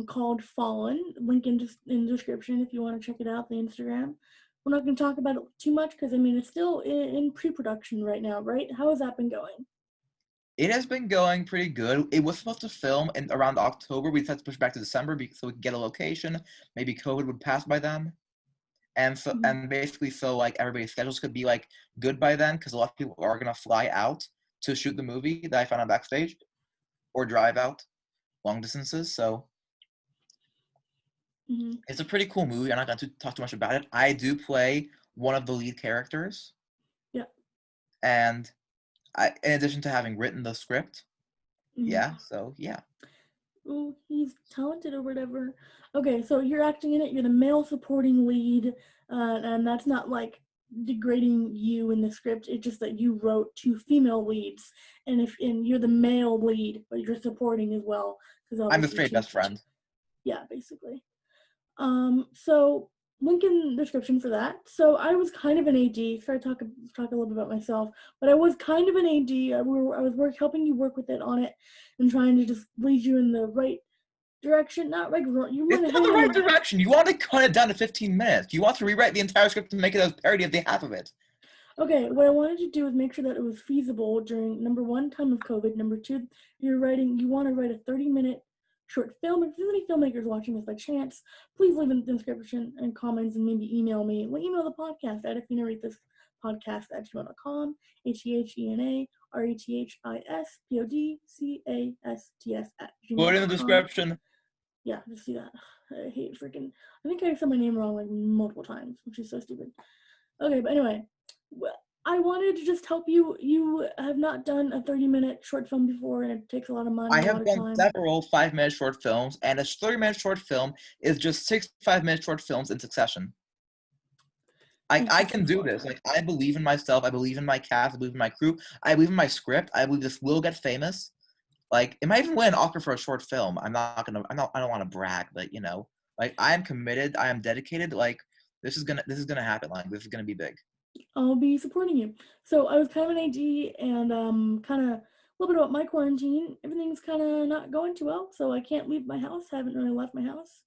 called Fallen. Link in the description if you want to check it out, the Instagram. We're not going to talk about it too much because, I mean, it's still in pre-production right now, right? How has that been going? It has been going pretty good. It was supposed to film in around October. We decided to push back to December so we could get a location. Maybe COVID would pass by then. And so, and basically, so like everybody's schedules could be like good by then, because a lot of people are gonna fly out to shoot the movie that I found out backstage, or drive out long distances. So it's a pretty cool movie. I'm not gonna talk too much about it. I do play one of the lead characters. Yeah. And in addition to having written the script, yeah. So yeah. Oh, he's talented or whatever. Okay, so you're acting in it. You're the male supporting lead, and that's not like degrading you in the script. It's just that you wrote 2 female leads, and you're the male lead, but you're supporting as well. I'm the straight best friend. Yeah, basically. So link in the description for that. So I was kind of an AD. Sorry, talk a little bit about myself, but I was kind of an AD. I was helping you work with it on it, and trying to just lead you in the right direction. Not like you want it's not the right direction. You want to cut it down to 15 minutes. You want to rewrite the entire script and make it a parody of the half of it. Okay, what I wanted to do is make sure that it was feasible during number 1, time of COVID. Number 2, you want to write a 30-minute short film. If there's any filmmakers watching this by chance, please leave in the description and comments, and maybe email me. Well, email the podcast at athenarethispodcasts@gmail.com. athenarethispodcasts@gmail.com. Put it in the description. Yeah, just see that. I hate freaking. I think I said my name wrong like multiple times, which is so stupid. Okay, but anyway, I wanted to just help you. You have not done a 30-minute short film before, and it takes a lot of money, I a lot have of done time. several 5-minute short films, and a 30-minute short film is just 6 5-minute short films in succession. I can do this. Like, I believe in myself. I believe in my cast. I believe in my crew. I believe in my script. I believe this will get famous. Like, it might even win an Oscar for a short film. I don't want to brag, but like, I am committed. I am dedicated. Like, this is gonna happen. Like, this is gonna be big. I'll be supporting you. So I was kind of an AD, and kind of a little bit about my quarantine. Everything's kind of not going too well, so I can't leave my house. Haven't really left my house.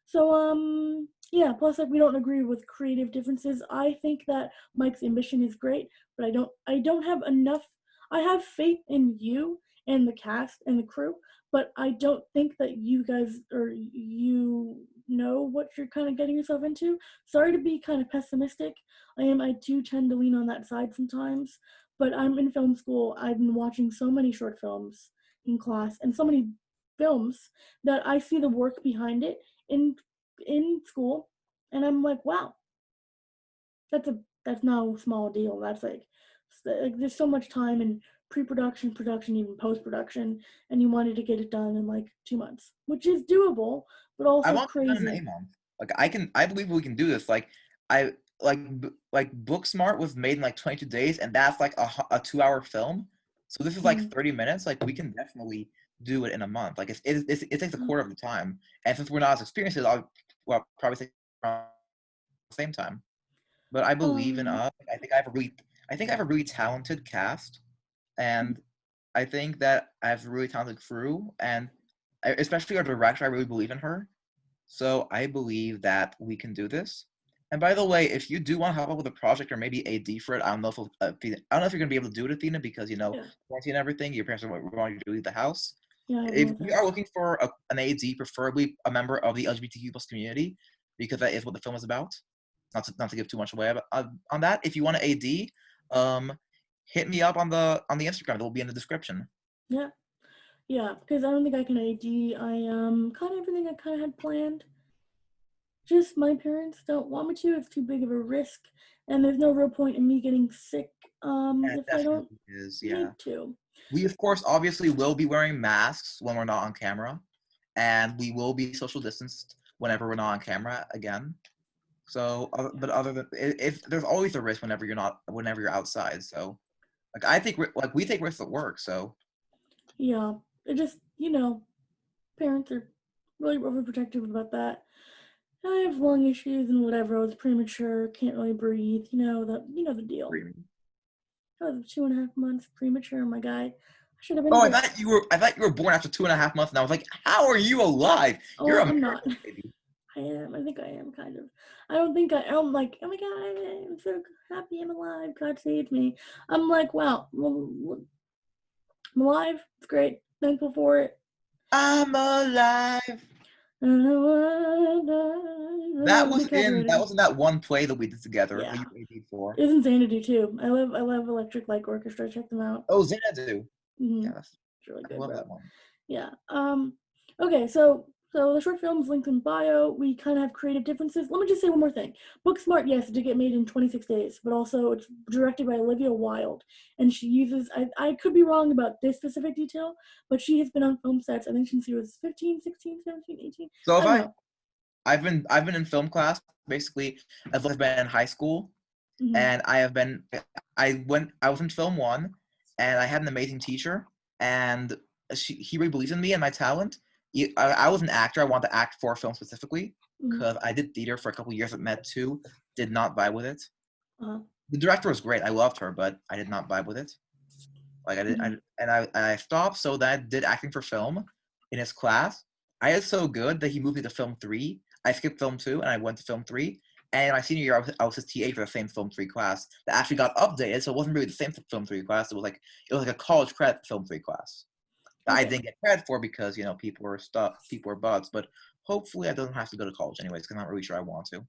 So yeah. Plus, like, we don't agree with creative differences. I think that Mike's ambition is great, but I don't have enough. I have faith in you and the cast and the crew, but I don't think that you guys or you know what you're kind of getting yourself into. Sorry to be kind of pessimistic. I do tend to lean on that side sometimes, but I'm in film school. I've been watching so many short films in class and so many films that I see the work behind it in school, and I'm like, wow, that's no small deal. That's like there's so much time in pre-production, production, even post-production, and you wanted to get it done in like 2 months, which is doable, but I also want it done in crazy. a month. Like, I believe we can do this. Like, Booksmart was made in like 22 days, and that's like a 2-hour film. So this is like 30 minutes. Like, we can definitely do it in a month. Like, it takes a quarter of the time. And since we're not as experienced, well, probably take around the same time. But I believe in Um, us. I think I have a really talented cast, and I think that I have a really talented crew, and especially our director. I really believe in her. So I believe that we can do this. And by the way, if you do want to help out with a project or maybe AD for it, I don't know if you're gonna be able to do it, Athena, because yeah, quarantine and everything. Your parents are wanting you to leave the house. yeah, I have If no you are friends. looking for an AD, preferably a member of the LGBTQ plus community, because that is what the film is about. Not to give too much away on that. If you want an AD, hit me up on the Instagram. It will be in the description. Yeah, yeah, because I don't think I can AD. I kind of everything I kind of had planned. Just my parents don't want me to. It's too big of a risk, and there's no real point in me getting sick Yeah, it if I don't definitely is. need Yeah. to. We, of course, obviously will be wearing masks when we're not on camera, and we will be social distanced whenever we're not on camera again. So, but other than if there's always a risk whenever you're outside. So, like, I think like we take risks at work. So, Yeah, it just parents are really overprotective about that. I have lung issues and whatever. I was premature, can't really breathe. The deal. I was 2.5 months premature, my guy. I should have been oh, dead. I thought you were born after 2.5 months, and I was like, how are you alive? You're Oh, a I'm not. miracle baby. I am. I think I am kind of. I don't think I'm like, oh my god, I'm so happy I'm alive. God saved me. I'm like, wow, well, I'm alive. It's great. Thankful for it. I'm alive. Let me copyright That it. was in that one play that we did together. That Yeah. you AD'd for. It's Insanity too. I love Electric Light Orchestra. Check them out. Oh, Xanadu. Mm-hmm. Yes, It's really I good, love bro. that one. Yeah. Okay, so the short film is linked in bio. We kind of have creative differences. Let me just say one more thing. Booksmart, yes, it did get made in 26 days, but also it's directed by Olivia Wilde, and she uses I could be wrong about this specific detail, but she has been on film sets I think since she was 15, 16, 17, 18. So I don't know. I've been in film class basically as long as I've been in high school, Mm-hmm. and I was in film one, and I had an amazing teacher, and he really believes in me and my talent. I was an actor. I wanted to act for film specifically Mm-hmm. because I did theater for a couple years at Med 2. Did not vibe with it. Uh-huh. The director was great. I loved her, but I did not vibe with it. Like, Mm-hmm. I stopped. So then I did acting for film in his class. I was so good that he moved me to film 3. I skipped film 2 and I went to film 3. And my senior year, I was his TA for the same film 3 class that actually got updated. So it wasn't really the same film 3 class. It was like a college credit film 3 class that I Okay. didn't get credit for because people were butts. But hopefully, I don't have to go to college anyways because I'm not really sure I want to.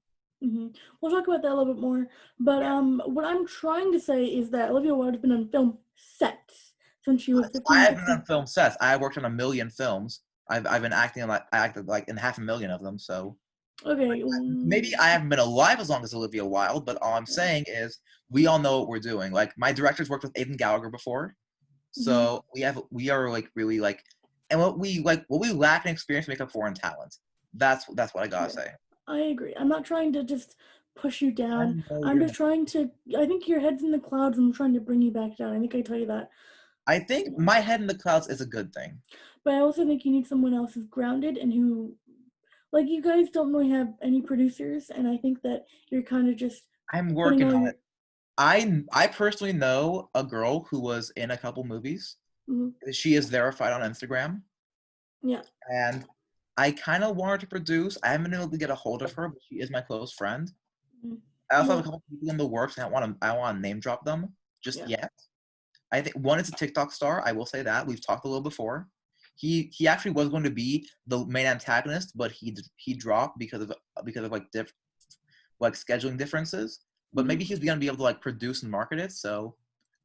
Mm-hmm. We'll talk about that a little bit more. But Yeah. what I'm trying to say is that Olivia Wilde has been on film sets since she was I 15, have been on 16. film sets. I worked on a million films. I've been acting like I acted like in half a million of them. So Okay. Maybe I haven't been alive as long as Olivia Wilde, but all I'm saying is we all know what we're doing. Like my director's worked with Aidan Gallagher before, so we are like really like, and what we lack in experience make up for in talent. That's what I gotta say. I agree. I'm not trying to just push you down. I know I'm you're just trying to. I think your head's in the clouds. And I'm trying to bring you back down. I think I tell you that. I think my head in the clouds is a good thing. But I also think you need someone else who's grounded and who, like, you guys don't really have any producers, and I think that you're kind of just. I'm working on it. I personally know a girl who was in a couple movies. Mm-hmm. She is verified on Instagram. Yeah. And I kind of want her to produce. I haven't been able to get a hold of her, but she is my close friend. Mm-hmm. I also have a couple people in the works, and I want to name drop them just yet. I think one is a TikTok star. I will say that we've talked a little before. He actually was going to be the main antagonist, but he dropped because of like scheduling differences. But maybe he's going to be able to like produce and market it. So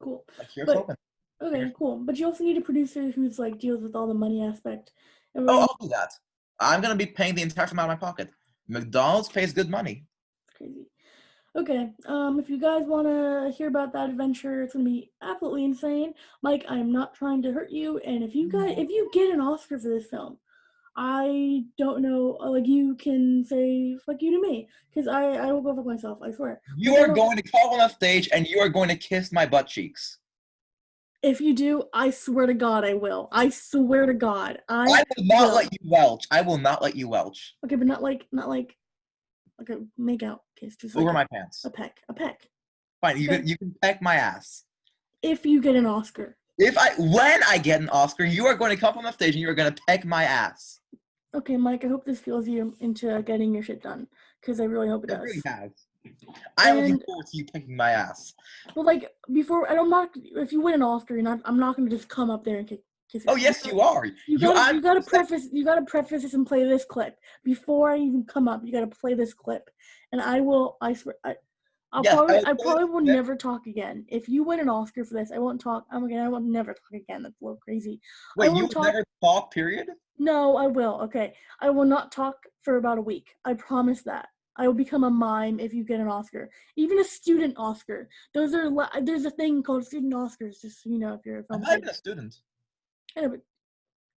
cool. Like, here's hoping. Okay, cool. But you also need a producer who's like deals with all the money aspect. I'll do that. I'm gonna be paying the entire amount out of my pocket. McDonald's pays good money. It's crazy. Okay, if you guys want to hear about that adventure, it's gonna be absolutely insane. Mike, I am not trying to hurt you, and if you get an Oscar for this film, I don't know, like, you can say fuck you to me, because I will go fuck myself, I swear. You are going to call on a stage, and you are going to kiss my butt cheeks. If you do, I swear to God I will. I swear to God. I will not let you welch. I will not let you welch. Okay, but not like a make out kiss, just over like my pants. A peck. Fine, you can peck my ass. If you get an Oscar. When I get an Oscar, you are going to come up on the stage and you are going to peck my ass. Okay, Mike, I hope this fuels you into getting your shit done, because I really hope it does. It really has. I'm looking forward to you picking my ass. Well, like, if you win an Oscar, I'm not going to just come up there and kiss your ass. Oh, yes, you are. You gotta preface this and play this clip. Before I even come up, you gotta play this clip. And I swear, I probably will never talk again. If you win an Oscar for this, I won't talk. I will never talk again. That's a little crazy. Wait, you will never talk, period? No, I will. Okay. I will not talk for about a week. I promise that. I will become a mime if you get an Oscar. Even a student Oscar. There's a thing called student Oscars, just so you know, if you're a film I'm not even a student. Yeah, but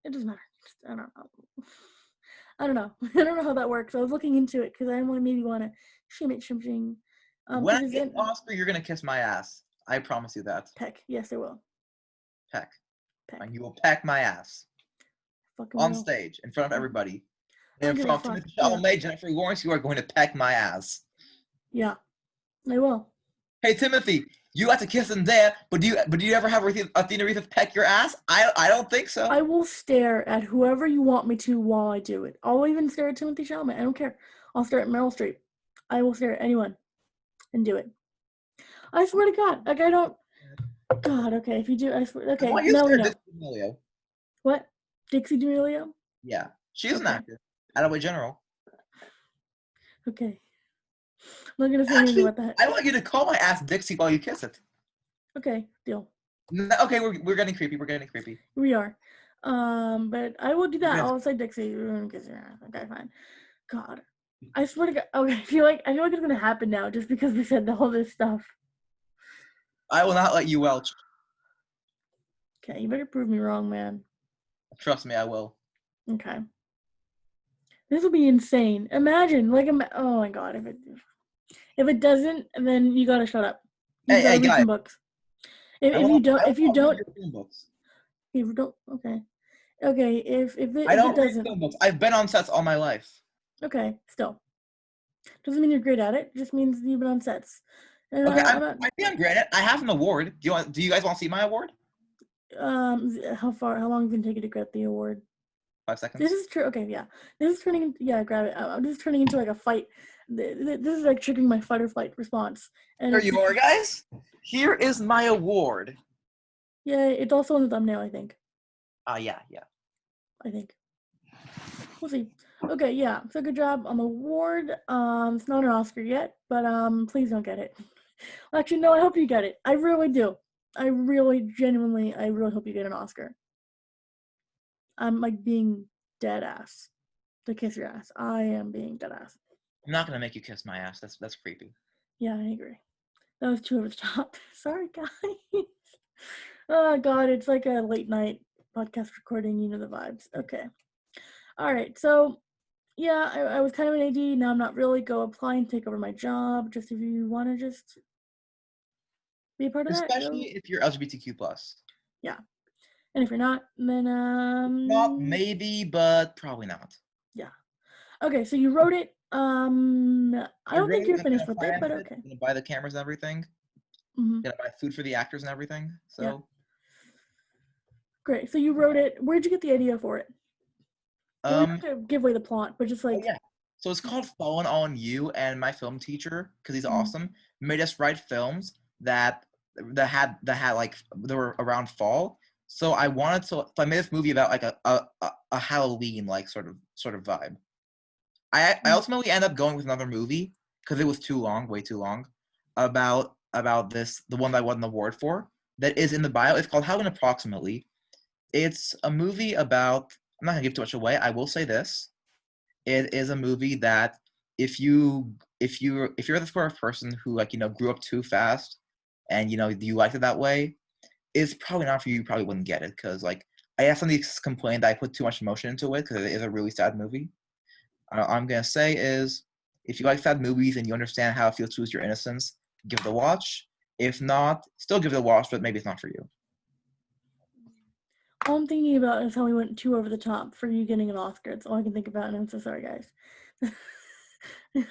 it doesn't matter. I don't know. I don't know how that works. I was looking into it because I maybe want to shim it. When I get an Oscar, you're going to kiss my ass. I promise you that. Peck. Yes, I will. Peck. And you will peck my ass. On stage, in front of everybody. In front of Timothée Chalamet, Jennifer Lawrence, you are going to peck my ass. Yeah, I will. Hey, Timothy, you got to kiss him there, but do you ever have Athena peck your ass? I don't think so. I will stare at whoever you want me to while I do it. I'll even stare at Timothée Chalamet. I don't care. I'll stare at Meryl Streep. I will stare at anyone and do it. I swear to God. Like, I don't. God, okay. If you do, I swear. Okay, now we know. Dixie D'Amelio. What? Dixie D'Amelio? Yeah. She's an actor. Attaway General. Okay. I'm not going to say anything about that. I want you to call my ass Dixie while you kiss it. Okay, deal. Okay, we're getting creepy. We are. But I will do that. I'll say Dixie. Okay, fine. God. I swear to God. Okay, I feel like it's gonna happen now just because we said all this stuff. I will not let you welch. Okay, you better prove me wrong, man. Trust me, I will. Okay. This will be insane. Imagine, oh my God, if it doesn't, then you gotta shut up. You gotta read some books. If you don't, okay. Okay, if it doesn't. Read film books. I've been on sets all my life. Okay, still. Doesn't mean you're great at it. Just means you've been on sets. Okay, I'm great at it. I have an award. Do you guys want to see my award? How long is it gonna take you to get the award? 5 seconds. This is true. Okay, yeah. This is turning into, grab it. I'm just turning into like a fight. This is like triggering my fight or flight response. And there you are, guys. Here is my award. Yeah, it's also on the thumbnail, I think. Yeah. I think. We'll see. Okay, yeah. So good job on the award. It's not an Oscar yet, but please don't get it. Actually, no, I hope you get it. I really do. I really hope you get an Oscar. I'm like being dead ass to kiss your ass. I am being dead ass. I'm not gonna make you kiss my ass. That's creepy. Yeah, I agree. That was too over the top. Sorry, guys. Oh God, it's like a late night podcast recording. You know the vibes. Okay. All right. So yeah, I was kind of an AD. Now I'm not really. Go apply and take over my job. Just if you want to just be a part of that, Especially go. if you're LGBTQ plus. Yeah. And if you're not, then Not maybe, but probably not. yeah. Okay, so you wrote it. I I don't think wrote. you're I'm finished gonna with it, but finance it. okay. I'm gonna buy the cameras and everything. Mm-hmm. Gonna buy food for the actors and everything. So. Yeah. Great. So you wrote it. Where'd you get the idea for it? Well, you don't have to give away the plot, but just like. Oh, yeah. So it's called Fallen on You, and my film teacher, because he's Mhm. awesome, made us write films that had like they were around fall. So I wanted to. So I made this movie about like a Halloween like sort of vibe. I ultimately ended up going with another movie because it was too long, way too long, about this, the one that I won an award for, that is in the bio. It's called Halloween Approximately. It's a movie about. I'm not gonna give too much away. I will say this: it is a movie that if you're the sort of person who like grew up too fast, and you liked it that way, it's probably not for you. You probably wouldn't get it because like I have somebody complain that I put too much emotion into it because it is a really sad movie. All I'm gonna say is, if you like sad movies and you understand how it feels to lose your innocence, give it a watch. If not, still give it a watch, but maybe it's not for you. All I'm thinking about is how we went too over the top for you getting an Oscar. That's all I can think about, and I'm so sorry, guys.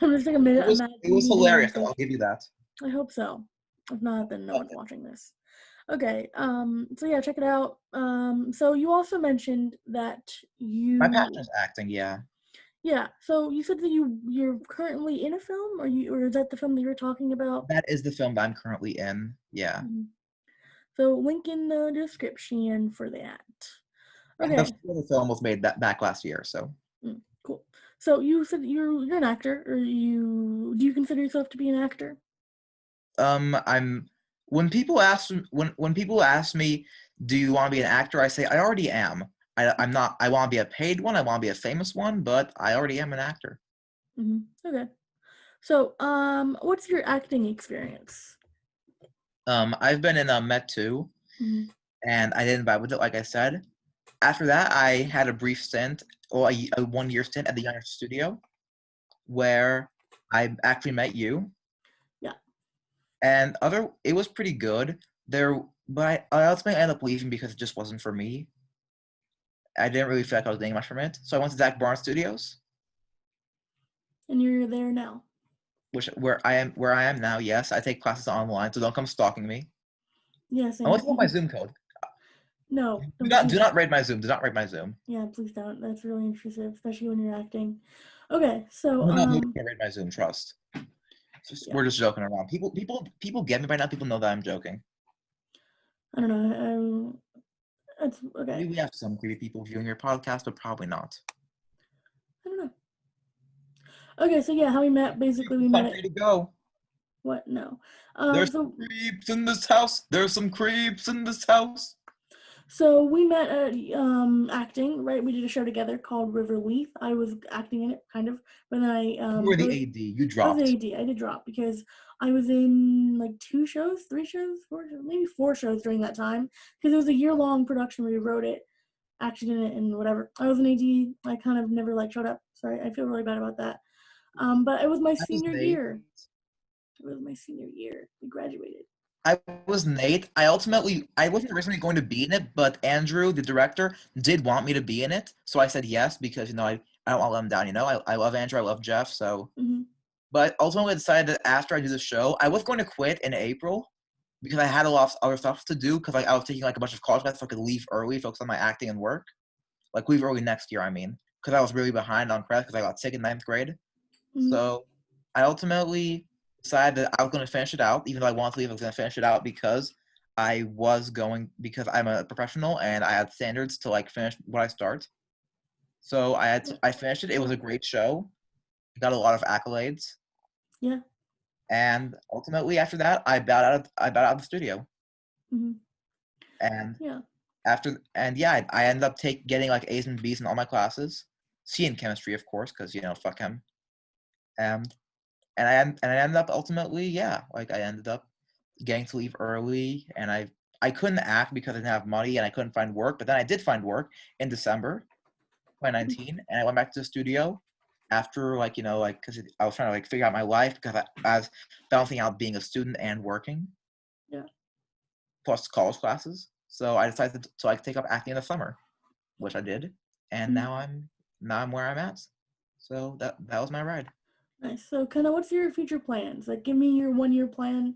I'm just like a minute. It was hilarious. I'll give you that. I hope so. If not, then no one's watching this. Okay. So yeah, check it out. So you also mentioned that My passion is acting. Yeah. Yeah. So you said that you're currently in a film, or is that the film that you were talking about? That is the film that I'm currently in. Yeah. Mm-hmm. So link in the description for that. And Okay. the film was made back last year, so. Cool. So you said you're an actor, or do you consider yourself to be an actor? I'm when people ask me, do you want to be an actor? I say I already am. I'm not. I want to be a paid one. I want to be a famous one, but I already am an actor. Okay. So what's your acting experience? I've been in Met 2, Mm-hmm. and I didn't vibe with it, like I said. After that, I had a brief stint, or a 1-year stint at the Younger Studio, where I actually met you. Yeah. And it was pretty good there, but I ultimately ended up leaving because it just wasn't for me. I didn't really feel like I was getting much from it, so I went to Zach Barnes Studios, And you're there now. where I am now. Yes, I take classes online, so don't come stalking me. Yes. Unless you want my Zoom code. No. Do not raid my Zoom. Do not raid my Zoom. Yeah, please don't. That's really intrusive, especially when you're acting. Okay, so No, you can't raid my Zoom. Trust. Yeah. We're just joking around. People get me by now. People know that I'm joking. I don't know. That's okay. Maybe we have some creepy people viewing your podcast, but probably not. I don't know. Okay, so yeah, how we met, basically we Time met. for you to go. What? No. There's some creeps in this house. There's some creeps in this house. So we met at acting, right? We did a show together called River Leaf. I was acting in it, kind of, but then you were the AD. You dropped. I was the AD. I did drop because I was in like 2 shows, 3 shows, 4 shows, maybe 4 shows during that time because it was a year-long production where we wrote it, acted in it, and whatever. I was an AD. I kind of never like showed up. Sorry, I feel really bad about that. But it was my senior year. It was my senior year. We graduated. I was Nate. I wasn't originally going to be in it, but Andrew, the director, did want me to be in it. So I said yes because, I don't want to let him down. I love Andrew. I love Jeff. So, But ultimately I decided that after I do the show, I was going to quit in April because I had a lot of other stuff to do because I was taking like a bunch of college classes so I could leave early, focus on my acting and work. Like leave early next year, I mean, because I was really behind on credits because I got sick in 9th grade. So I ultimately decided that I was going to finish it out, even though I wanted to leave. I was going to finish it out because I'm a professional and I had standards to like finish what I start. So I finished it. It was a great show. I got a lot of accolades. Yeah. And ultimately, after that, I bowed out of the studio. And I ended up getting like A's and B's in all my classes. C in chemistry, of course, because fuck him. And I ended up ultimately, like I ended up getting to leave early, and I couldn't act because I didn't have money and I couldn't find work. But then I did find work in December 2019, and I went back to the studio after because I was trying to figure out my life because I was balancing out being a student and working. Yeah. Plus college classes. So I decided to take up acting in the summer, which I did, and now I'm where I'm at. So that was my ride. Nice. So kind of what's your future plans? Like give me your 1 year plan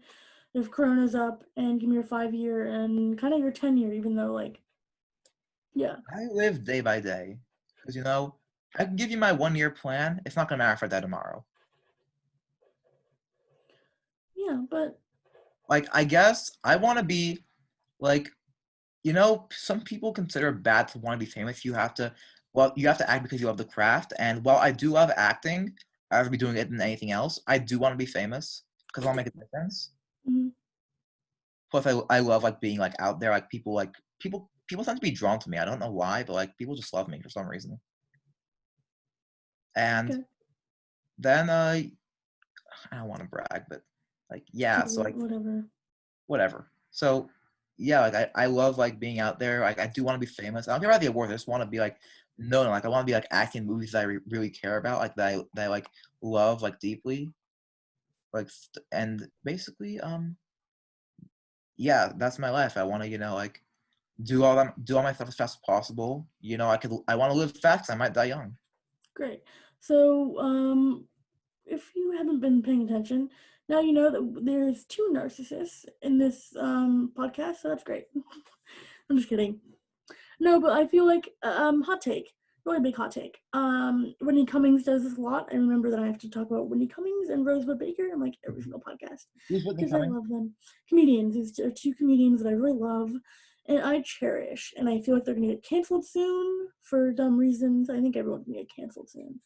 if Corona's up, and give me your 5 year and kind of your 10 year, even though yeah. I live day by day because I can give you my 1 year plan. It's not gonna matter if I die tomorrow. Yeah, but I guess I want to be some people consider it bad to want to be famous. You have to act because you love the craft. And while I do love acting, I'd rather be doing it than anything else. I do want to be famous because I'll make a difference. mm-hmm. Plus, I love being out there. People tend to be drawn to me. I don't know why, but people just love me for some reason. And Okay. then I don't want to brag, but so whatever. So yeah, I love being out there. I do want to be famous. I don't care about the awards. I just want to be known. I want to be acting in movies that I really care about, that I love deeply. And basically, yeah, that's my life. I want to do all my stuff as fast as possible. I want to live fast. I might die young. Great. So if you haven't been paying attention, now you know that there's 2 narcissists in this podcast, so that's great. I'm just kidding. No, but I feel hot take, really big hot take. Whitney Cummings does this a lot. I remember that I have to talk about Whitney Cummings and Rosebud Baker in every single podcast Who's Whitney because I Cummings? love them. Comedians. These are 2 comedians that I really love and I cherish, and I feel like they're gonna get canceled soon for dumb reasons. I think everyone's gonna get canceled soon.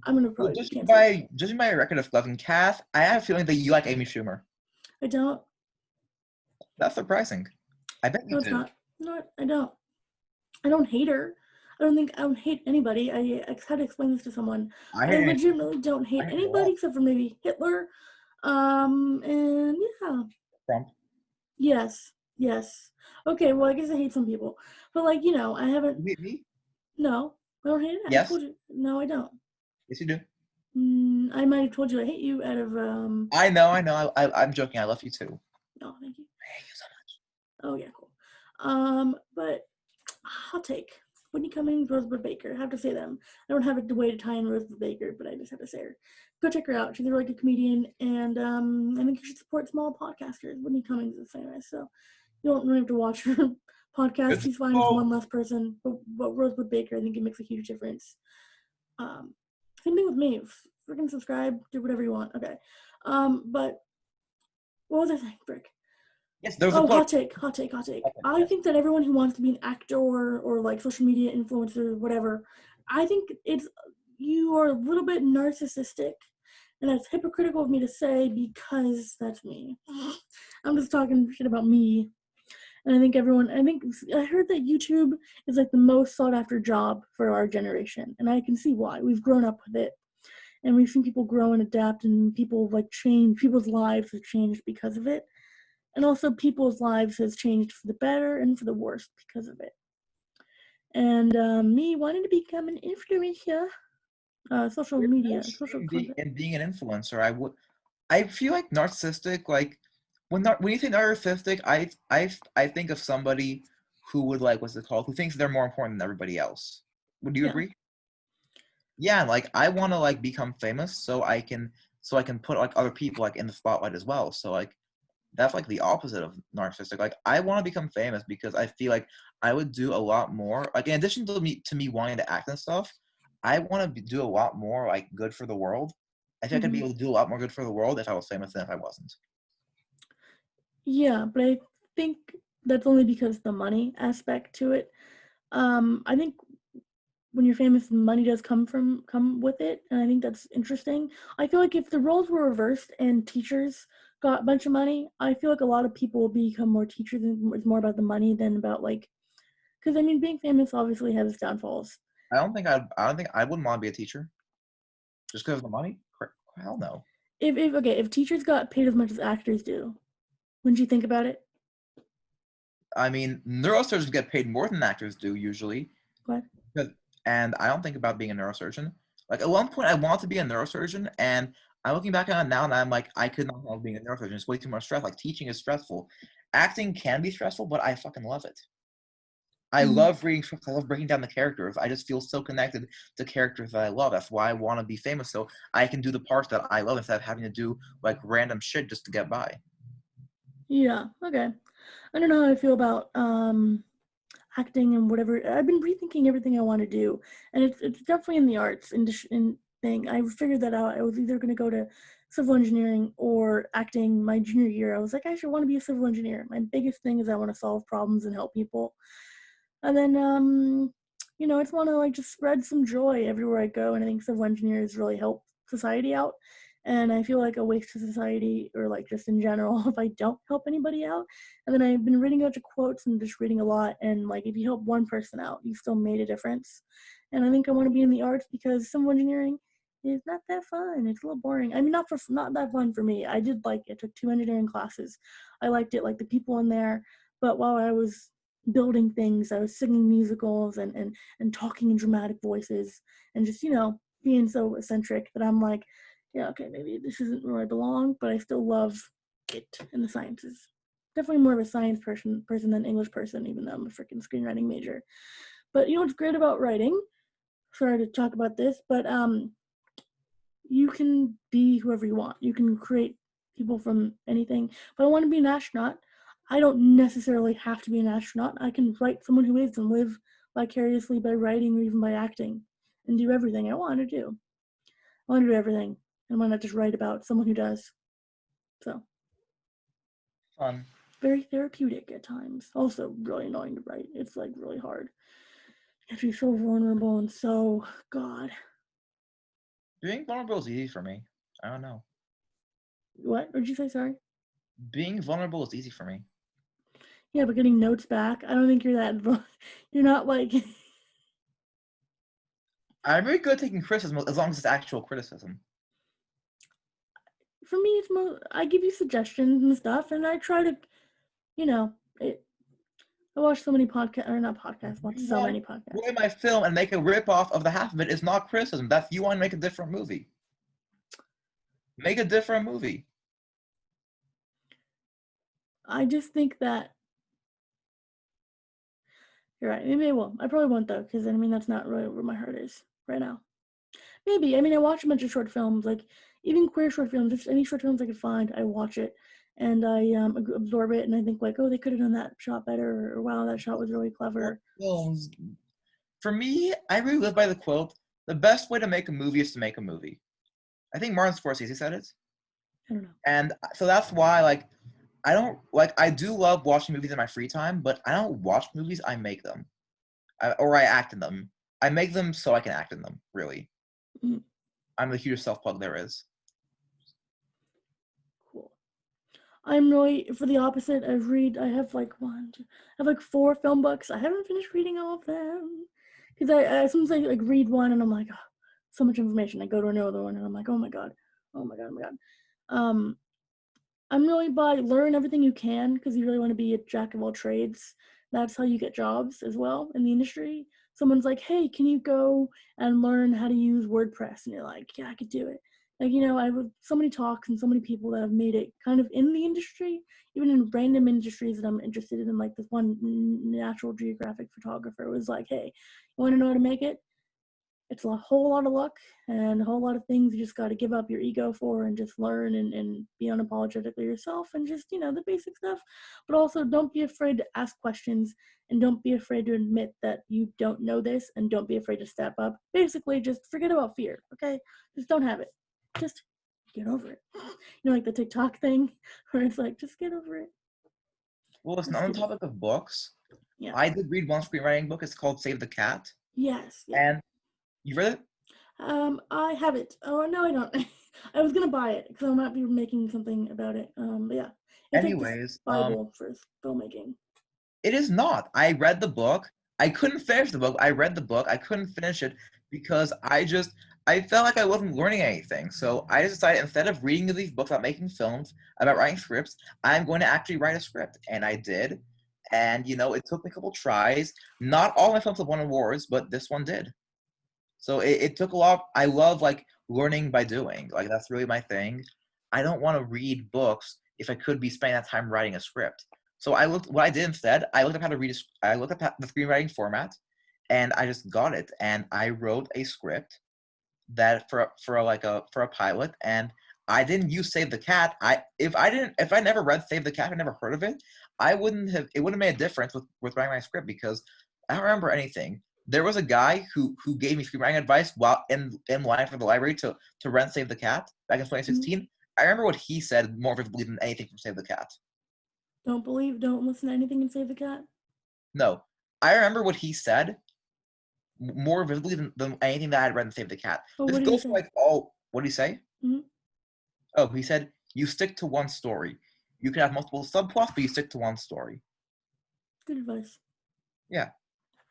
I'm gonna probably be canceled. Judging by your record of loving Kath, I have a feeling that you like Amy Schumer. I don't. That's surprising. I bet you do. No, it's not. No, I don't. I don't hate her. I don't hate anybody. I had to explain this to someone. I legitimately don't hate anybody except for maybe Hitler. And yeah. Trump. Yes. Okay, well, I guess I hate some people. But I haven't. You hate me? No, I don't hate it. Yes. I told you. No, I don't. Yes, you do. I might have told you I hate you out of I know. I'm joking. I love you too. No, thank you. I hate you so much. Oh yeah, cool. But hot take. Whitney Cummings, Rosebud Baker. I have to say them. I don't have a way to tie in Rosebud Baker, but I just have to say her. Go check her out. She's a really good comedian, and I think you should support small podcasters. Whitney Cummings is famous, so you don't really have to watch her podcast. She's fine with one less person, but Rosebud Baker, I think it makes a huge difference. Same thing with me. Freaking subscribe, do whatever you want. Okay. But what was I saying, Brick? Yes, there was a hot take. I think that everyone who wants to be an actor or social media influencer, whatever, I think you are a little bit narcissistic, and that's hypocritical of me to say because that's me. I'm just talking shit about me. And I heard that YouTube is the most sought after job for our generation. And I can see why. We've grown up with it. And we've seen people grow and adapt, and people change. People's lives have changed because of it. And also people's lives has changed for the better and for the worse because of it. And me wanting to become an influencer, social media, social content. And being an influencer, I feel narcissistic. When you say narcissistic, I think of somebody who would what's it called? Who thinks they're more important than everybody else. Would you agree? Yeah, I want to become famous so I can put other people in the spotlight as well. So that's the opposite of narcissistic. I want to become famous because I feel I would do a lot more. In addition to me wanting to act and stuff, I want to do a lot more good for the world. I think I could be able to do a lot more good for the world if I was famous than if I wasn't. Yeah, but I think that's only because the money aspect to it. I think when you're famous, money does come with it, and I think that's interesting. I feel if the roles were reversed and teachers got a bunch of money, I feel a lot of people will become more teachers, and it's more about the money than about because being famous obviously has its downfalls. I don't think I wouldn't want to be a teacher just because of the money. Hell no. If teachers got paid as much as actors do, wouldn't you think about it? I mean, neurosurgeons get paid more than actors do usually. What? And I don't think about being a neurosurgeon. Like at one point, I wanted to be a neurosurgeon, and I'm looking back on it now, and I'm like, I could not handle being a neurosurgeon. It's way too much stress. Like teaching is stressful. Acting can be stressful, but I fucking love it. I love reading scripts. I love breaking down the characters. I just feel so connected to characters that I love. That's why I want to be famous, so I can do the parts that I love instead of having to do like random shit just to get by. Yeah. Okay. I don't know how I feel about acting and whatever. I've been rethinking everything I want to do, and it's definitely in the arts in thing. I figured that out. I was either going to go to civil engineering or acting my junior year. I was like, I should want to be a civil engineer. My biggest thing is I want to solve problems and help people. And then, I just want to like just spread some joy everywhere I go. And I think civil engineers really help society out. And I feel like a waste to society, or like just in general, if I don't help anybody out. And then I've been reading a bunch of quotes and just reading a lot. And like, if you help one person out, you still made a difference. And I think I want to be in the arts because civil engineering is not that fun. It's a little boring. I mean, not that fun for me. I did like it. I took 2 engineering classes. I liked it, like the people in there. But while I was building things, I was singing musicals and talking in dramatic voices and just, being so eccentric that I'm like, yeah, okay, maybe this isn't where I belong, but I still love it in the sciences. Definitely more of a science person than English person, even though I'm a freaking screenwriting major. But you know what's great about writing? Sorry to talk about this, but you can be whoever you want. You can create people from anything. But I want to be an astronaut. I don't necessarily have to be an astronaut. I can write someone who is and live vicariously by writing or even by acting and do everything I want to do. I want to do everything. And why not just write about someone who does? So. Fun. Very therapeutic at times. Also really annoying to write. It's like really hard. You have to be so vulnerable and so, God. Being vulnerable is easy for me. I don't know. What? What did you say? Sorry? Being vulnerable is easy for me. Yeah, but getting notes back, I don't think you're that. You're not like. I'm very good at taking criticism as long as it's actual criticism. For me, it's more. I give you suggestions and stuff, and I try to, I watch so many podcasts, or not podcasts. Watch so many podcasts. Ruin my film and make a rip-off of the half of it is not criticism. That's you want to make a different movie. Make a different movie. I just think that. You're right. Maybe I will. I probably won't though, because that's not really where my heart is right now. Maybe. I watch a bunch of short films, like even queer short films. Just any short films I could find, I watch it, and I absorb it, and I think like, oh, they could have done that shot better, or wow, that shot was really clever. Films. For me, I really live by the quote: "The best way to make a movie is to make a movie." I think Martin Scorsese said it. I don't know. And so that's why, I do love watching movies in my free time, but I don't watch movies. I make them, or I act in them. I make them so I can act in them. Really. Mm-hmm. I'm the hugest self-plug there is. Cool. I'm really, for the opposite. I have like 4 film books. I haven't finished reading all of them. Because I sometimes I like read one and I'm like, oh, so much information. I go to another one and I'm like, oh my God. I'm really by learn everything you can, because you really want to be a jack of all trades. That's how you get jobs as well in the industry. Someone's like, hey, can you go and learn how to use WordPress? And you're like, yeah, I could do it. Like, I have so many talks and so many people that have made it kind of in the industry, even in random industries that I'm interested in. Like this one Natural Geographic photographer was like, hey, you want to know how to make it? It's a whole lot of luck and a whole lot of things you just got to give up your ego for and just learn and be unapologetically yourself and just, the basic stuff. But also don't be afraid to ask questions and don't be afraid to admit that you don't know this and don't be afraid to step up. Basically, just forget about fear, okay? Just don't have it. Just get over it. Like the Tik Tok thing where it's like, just get over it. Well, it's not on the topic of books. Yeah. I did read one screenwriting book. It's called Save the Cat. Yes. Yeah. And you read it? I have it. Oh no, I don't. I was gonna buy it because I might be making something about it. But yeah. It's Anyways, like Bible for filmmaking. It is not. I read the book. I couldn't finish the book. I read the book. I couldn't finish it because I felt like I wasn't learning anything. So I just decided instead of reading these books about making films, about writing scripts, I'm going to actually write a script. And I did. And, it took me a couple tries. Not all my films have won awards, but this one did. So it took a lot. I love, like, learning by doing. Like, that's really my thing. I don't want to read books if I could be spending that time writing a script. So what I did instead, I looked up how to I looked up the screenwriting format, and I just got it. And I wrote a script that for a pilot, and I didn't use Save the Cat. If I never read Save the Cat, I never heard of it, it wouldn't have made a difference with writing my script because I don't remember anything. There was a guy who gave me screenwriting advice while in line for the library to rent Save the Cat back in 2016. I remember what he said more vividly than anything from Save the Cat. Don't listen to anything in Save the Cat? No. I remember what he said more vividly than anything that I had read in Save the Cat. This goes for like all. What did he say? Mm-hmm. Oh, he said you stick to one story. You can have multiple subplots, but you stick to one story. Good advice. Yeah.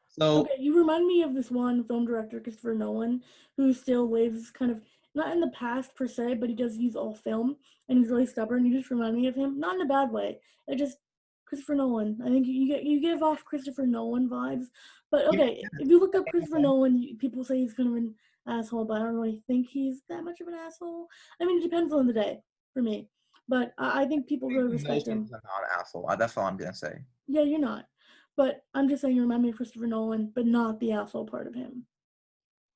So okay, you remind me of this one film director, Christopher Nolan, who still lives kind of not in the past per se, but he does use all film, and he's really stubborn. You just remind me of him, not in a bad way. It just Christopher Nolan. I think you give off Christopher Nolan vibes. But okay, if you look up Christopher Nolan, people say he's kind of an asshole, but I don't really think he's that much of an asshole. I mean, it depends on the day for me, but I think people really respect him. I'm not an asshole. That's all I'm gonna say. Yeah, you're not. But I'm just saying you remind me of Christopher Nolan, but not the asshole part of him.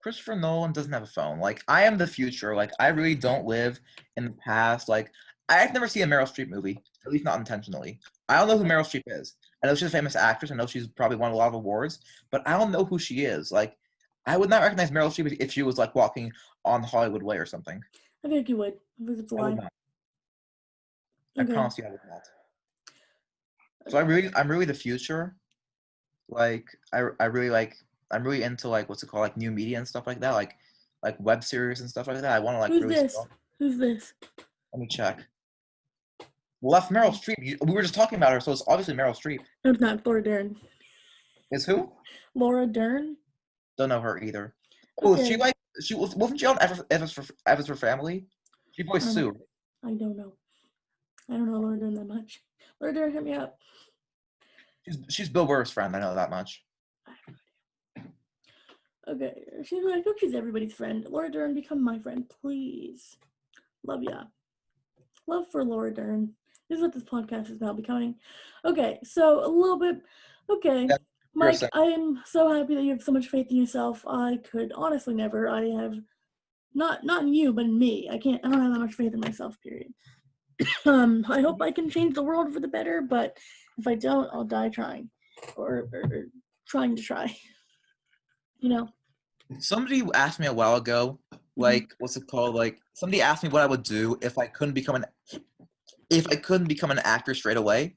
Christopher Nolan doesn't have a phone. Like, I am the future. Like, I really don't live in the past. Like, I've never seen a Meryl Streep movie, at least not intentionally. I don't know who Meryl Streep is. I know she's a famous actress. I know she's probably won a lot of awards, but I don't know who she is. Like, I would not recognize Meryl Streep if she was, like, walking on Hollywood Way or something. I think you would. I think it's a lie. I would not. Okay. I promise you I would not. So I'm really the future. Like, I'm really into, like, what's it called, like, new media and stuff like that, like web series and stuff like that. I want to, like, Who's this? Let me check. Well, that's Meryl Streep. We were just talking about her, so it's obviously Meryl Streep. No, it's not. Laura Dern. Is who? Laura Dern? Don't know her either. Oh, okay. Wasn't she on F is for Family? She voiced Sue. I don't know. I don't know Laura Dern that much. Laura Dern, hit me up. She's Bill Burr's friend. I know that much. Okay, I hope she's everybody's friend. Laura Dern, become my friend, please. Love ya. Love for Laura Dern. This is what this podcast is now becoming. Okay, so a little bit. Okay, yeah, Mike, I am so happy that you have so much faith in yourself. I could honestly never. I have not in you, but in me. I don't have that much faith in myself. Period. I hope I can change the world for the better, but if I don't, I'll die trying, or trying to try. Somebody asked me a while ago, like, what's it called? Like, somebody asked me what I would do if I couldn't become an actor straight away,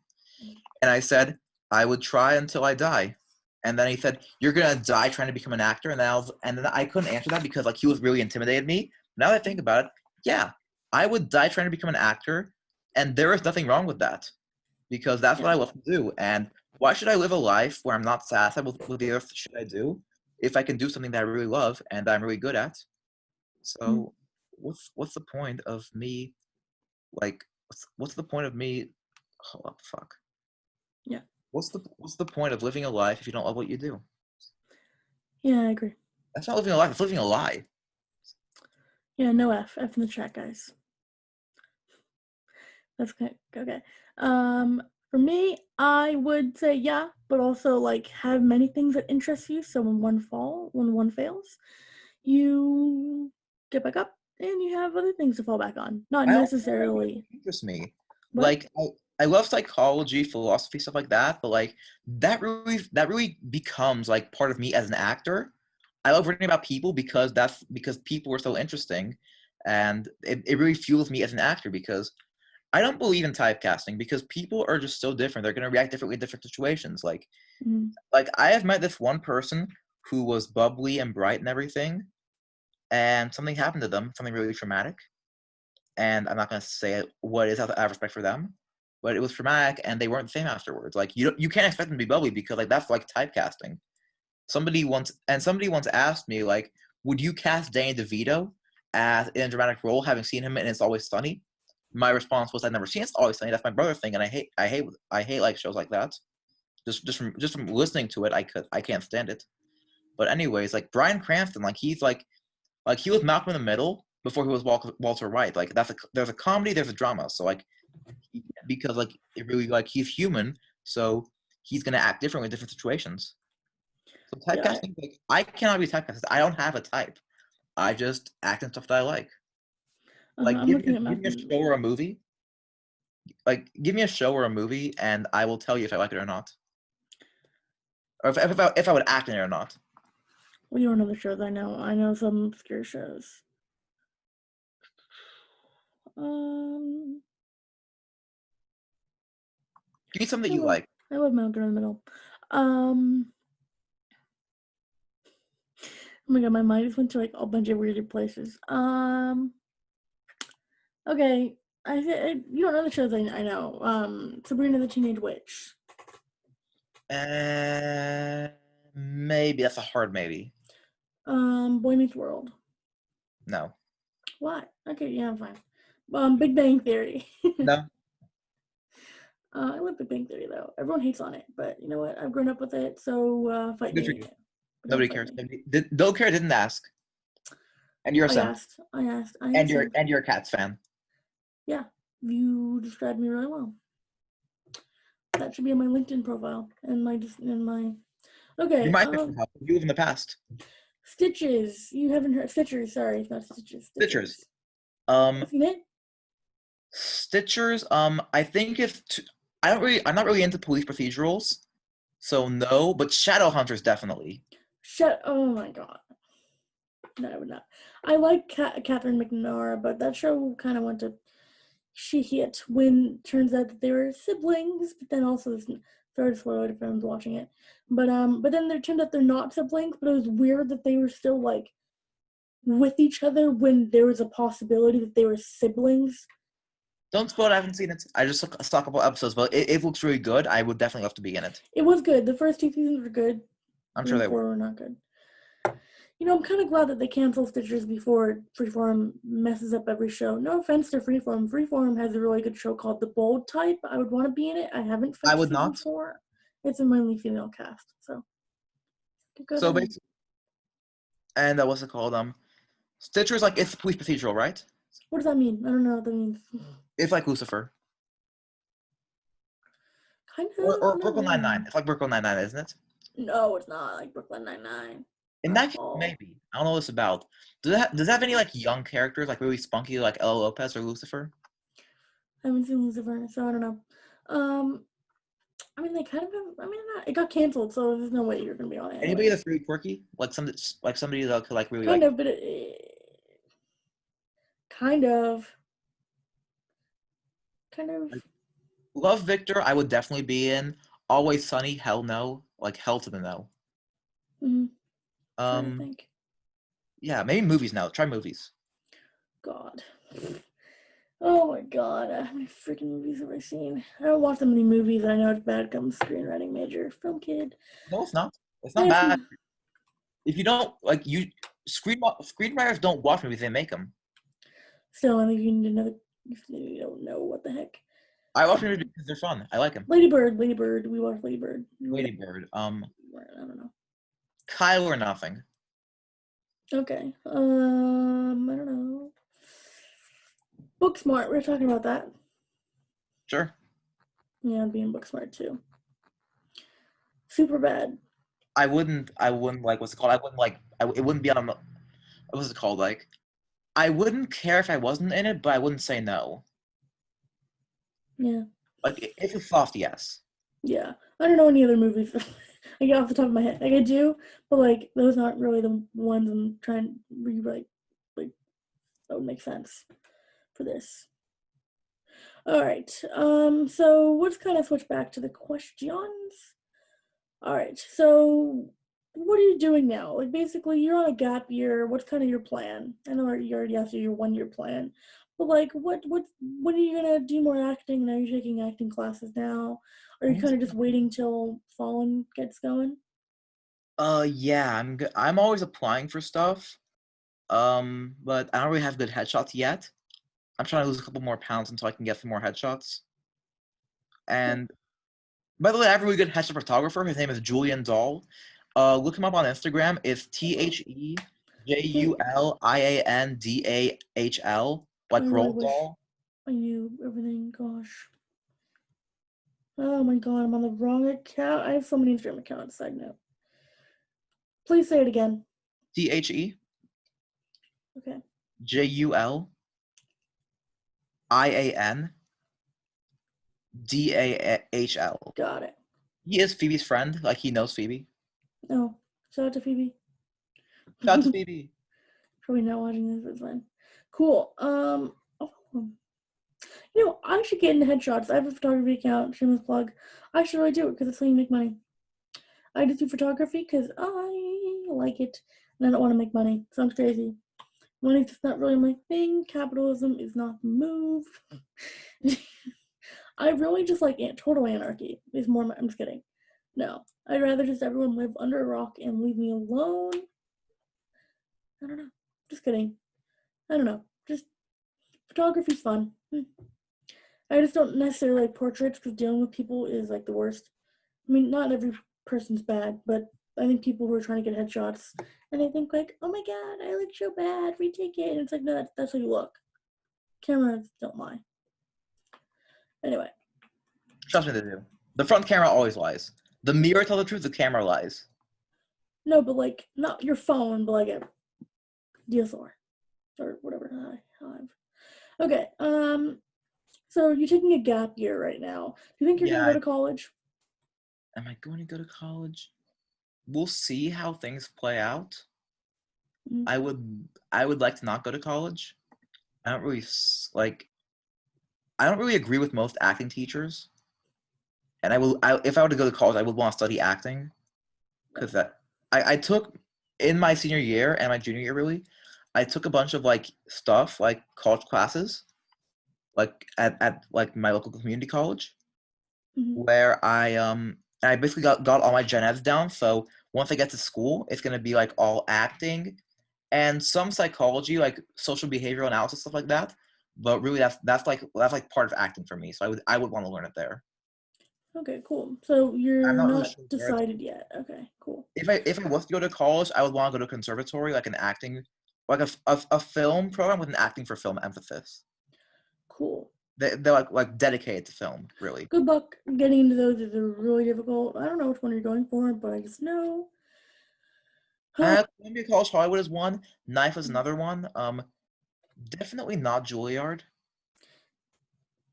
and I said I would try until I die. And then he said, "You're gonna die trying to become an actor," and then I couldn't answer that because, like, he was really intimidated me. Now that I think about it, yeah, I would die trying to become an actor, and there is nothing wrong with that, because that's what I love to do. And why should I live a life where I'm not satisfied with the other shit I do if I can do something that I really love and that I'm really good at? So what's the point of me, like, what's the point of me? Hold up, fuck. Yeah. What's the point of living a life if you don't love what you do? Yeah, I agree. That's not living a life. It's living a lie. Yeah, no F in the chat, guys. That's okay. For me, I would say yeah, but also, like, have many things that interest you. So when one fails, you get back up and you have other things to fall back on. Not necessarily interests me. What? Like, I love psychology, philosophy, stuff like that, but, like, that really becomes, like, part of me as an actor. I love reading about people because people are so interesting, and it really fuels me as an actor, because I don't believe in typecasting, because people are just so different. They're going to react differently in different situations. Like, like, I have met this one person who was bubbly and bright and everything, and something happened to them, something really traumatic. And I'm not going to say what it is out of respect for them, but it was traumatic, and they weren't the same afterwards. Like, you can't expect them to be bubbly, because, like, that's like typecasting. Somebody once asked me, like, would you cast Danny DeVito as in a dramatic role, having seen him in It's Always Sunny? My response was, I've never seen It's Always Sunny. That's my brother thing, and I hate like shows like that. Just from listening to it, I can't stand it. But anyways, like Bryan Cranston, like he's like he was Malcolm in the Middle before he was Walter White. Like there's a comedy, there's a drama. So like because like it really like he's human, so he's gonna act differently in different situations. So typecasting, like I cannot be typecasted. I don't have a type. I just act in stuff that I like. Like I'm give looking at me a show or a movie. Like give me a show or a movie, and I will tell you if I like it or not, or if I would act in it or not. What do you want other shows? I know some obscure shows. Give me something that you like. I love Malcolm in the Middle. Oh my god, my mind just went to like a bunch of weird places. Okay, you don't know the shows I know. Sabrina the Teenage Witch. Maybe that's a hard maybe. Boy Meets World. No. What? Okay, yeah, I'm fine. Big Bang Theory. No. I love Big Bang Theory though. Everyone hates on it, but you know what? I've grown up with it, so fight Good for me. you. Nobody cares. Don't care. Didn't ask. And you're a simp. I asked. And you're a Cats fan. Yeah, you described me really well. That should be on my LinkedIn profile and my. Okay. You're my profile. You live in the past. Stitches. You haven't heard Stitchers? Sorry, not Stitches. Stitchers. Have you seen it? Stitchers. I think I'm not really into police procedurals, so no. But Shadowhunters definitely. Oh my god. No, I would not. I like Catherine McNamara, but that show kind of went to shit when it turns out that they were siblings, but then also started slowly to friends watching it. But then it turned out they're not siblings, but it was weird that they were still like with each other when there was a possibility that they were siblings. Don't spoil it, I haven't seen it. I just saw a couple episodes, but it looks really good. I would definitely love to be in it. It was good. The first 2 seasons were good. I'm sure they were not good. You know, I'm kind of glad that they canceled Stitchers before Freeform messes up every show. No offense to Freeform. Freeform has a really good show called The Bold Type. I would want to be in it. I haven't finished season 4. It's a mainly female cast, so. So basically, and what's it called? Stitchers, like, it's police procedural, right? What does that mean? I don't know what that means. It's like Lucifer. Kind of. Or Brooklyn Nine-Nine. It's like Brooklyn Nine-Nine, isn't it? No, it's not like Brooklyn Nine-Nine. In that case, maybe. I don't know what it's about. Does it have any, like, young characters, like, really spunky, like Ella Lopez or Lucifer? I haven't seen Lucifer, so I don't know. I mean, they kind of have, it got canceled, so there's no way you're going to be on it. Anybody that's really quirky? Like somebody that could, like, really, kind of, but kind of. Like, Love, Victor, I would definitely be in. Always Sunny, hell no. Like, hell to the no. Mm-hmm. I think. Yeah, maybe movies now. Try movies. God. Oh my god, how many freaking movies have I seen? I don't watch that many movies, and I know it's bad comes screenwriting major. Film kid. No, it's not. It's not bad. If you don't, like, screenwriters don't watch movies, they make them. Still, I think you need to know, if you don't know what the heck. I watch movies because they're fun. I like them. Lady Bird. We watched Lady Bird. Lady Bird. I don't know. Kyle or Nothing. Okay. I don't know. Booksmart. We were talking about that. Sure. Yeah, I'd be in Booksmart too. Super bad. I wouldn't like, what's it called? It wouldn't be on, what's it called? Like, I wouldn't care if I wasn't in it, but I wouldn't say no. Yeah. Like, it's a soft yes. Yeah. I don't know any other movies. I get off the top of my head. Like, I do, but, like, those aren't really the ones I'm trying to rewrite. Like, that would make sense for this. All right. So let's kind of switch back to the questions. All right. So what are you doing now? Like, basically, you're on a gap year. What's kind of your plan? I know you already answered your 1-year plan, but, like, when are you gonna do more acting? Are you taking acting classes now? Or are you kind of just waiting till Fallen gets going? Yeah, I'm always applying for stuff. But I don't really have good headshots yet. I'm trying to lose a couple more pounds until I can get some more headshots. And by the way, I have a really good headshot photographer. His name is Julian Dahl. Look him up on Instagram. It's TheJulianDahl, like I really Roald wish Dahl. I knew everything. Gosh. Oh my god, I'm on the wrong account. I have so many Instagram accounts. Side note. Please say it again. TheJulianDahl. Okay. Got it. He is Phoebe's friend. Like, he knows Phoebe. Oh, shout out to Phoebe. Shout out to Phoebe. Probably not watching this. It's fine. Cool. I should get into headshots. I have a photography account. Shameless plug. I should really do it because it's how you make money. I just do photography because I like it and I don't want to make money. Sounds crazy. Money's just not really my thing. Capitalism is not the move. I really just like total anarchy. Is more. I'm just kidding. No, I'd rather just everyone live under a rock and leave me alone. I don't know. Just kidding. I don't know. Just photography's fun. I just don't necessarily like portraits because dealing with people is like the worst. I mean, not every person's bad, but I think people who are trying to get headshots and they think like, oh my god, I look so bad, retake it. And it's like, no, that's how you look. Cameras don't lie. Anyway. Trust me, they do. The front camera always lies. The mirror tells the truth, the camera lies. No, but like, not your phone, but like a DSLR or whatever. Okay, so you're taking a gap year right now. Do you think you're going to go to college? Am I going to go to college? We'll see how things play out. Mm-hmm. I would like to not go to college. I don't really agree with most acting teachers. And if I were to go to college, I would want to study acting. Because I took, in my senior year and my junior year really, I took a bunch of like stuff, like college classes, like at like my local community college, where I basically got all my gen eds down. So once I get to school, it's gonna be like all acting and some psychology, like social behavioral analysis, stuff like that. But really, that's like part of acting for me. So I would want to learn it there. Okay, cool. So you're not really sure decided yet. Okay, cool. If I was to go to college, I would want to go to a conservatory, like an acting, like a film program with an acting for film emphasis. Cool. They're like dedicated to film, really. Good luck getting into those. Is really difficult. I don't know which one you're going for, but I just know. Columbia College Hollywood is one. Knife is another one. Definitely not Juilliard.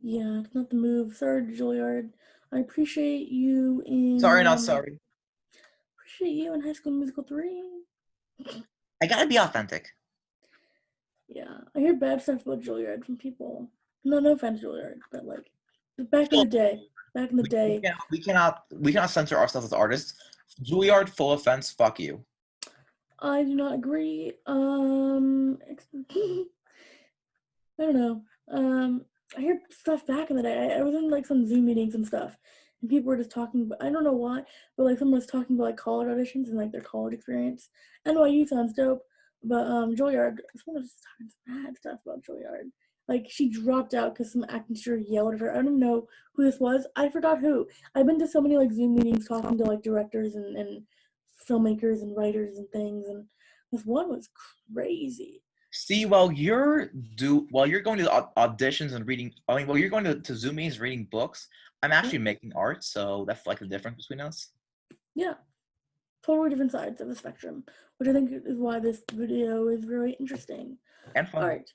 Yeah, it's not the move. Sorry, Juilliard. I appreciate you in. Sorry, not sorry. Appreciate you in High School Musical 3. I gotta be authentic. Yeah, I hear bad stuff about Juilliard from people. No offense, Juilliard, but like back in the day. We cannot censor ourselves as artists. Juilliard, full offense, fuck you. I do not agree. I don't know. I hear stuff back in the day. I was in like some Zoom meetings and stuff, and people were just talking. But I don't know why, but like someone was talking about like college auditions and like their college experience. NYU sounds dope, but Juilliard. Someone was talking bad stuff about Juilliard. Like she dropped out because some acting teacher yelled at her. I don't even know who this was. I forgot who. I've been to so many like Zoom meetings talking to like directors and filmmakers and writers and things, and this one was crazy. See, while you're going to auditions and reading, while you're going to Zoom meetings reading books, I'm actually making art, so that's like the difference between us. Yeah, totally different sides of the spectrum, which I think is why this video is very interesting. And fun. All right,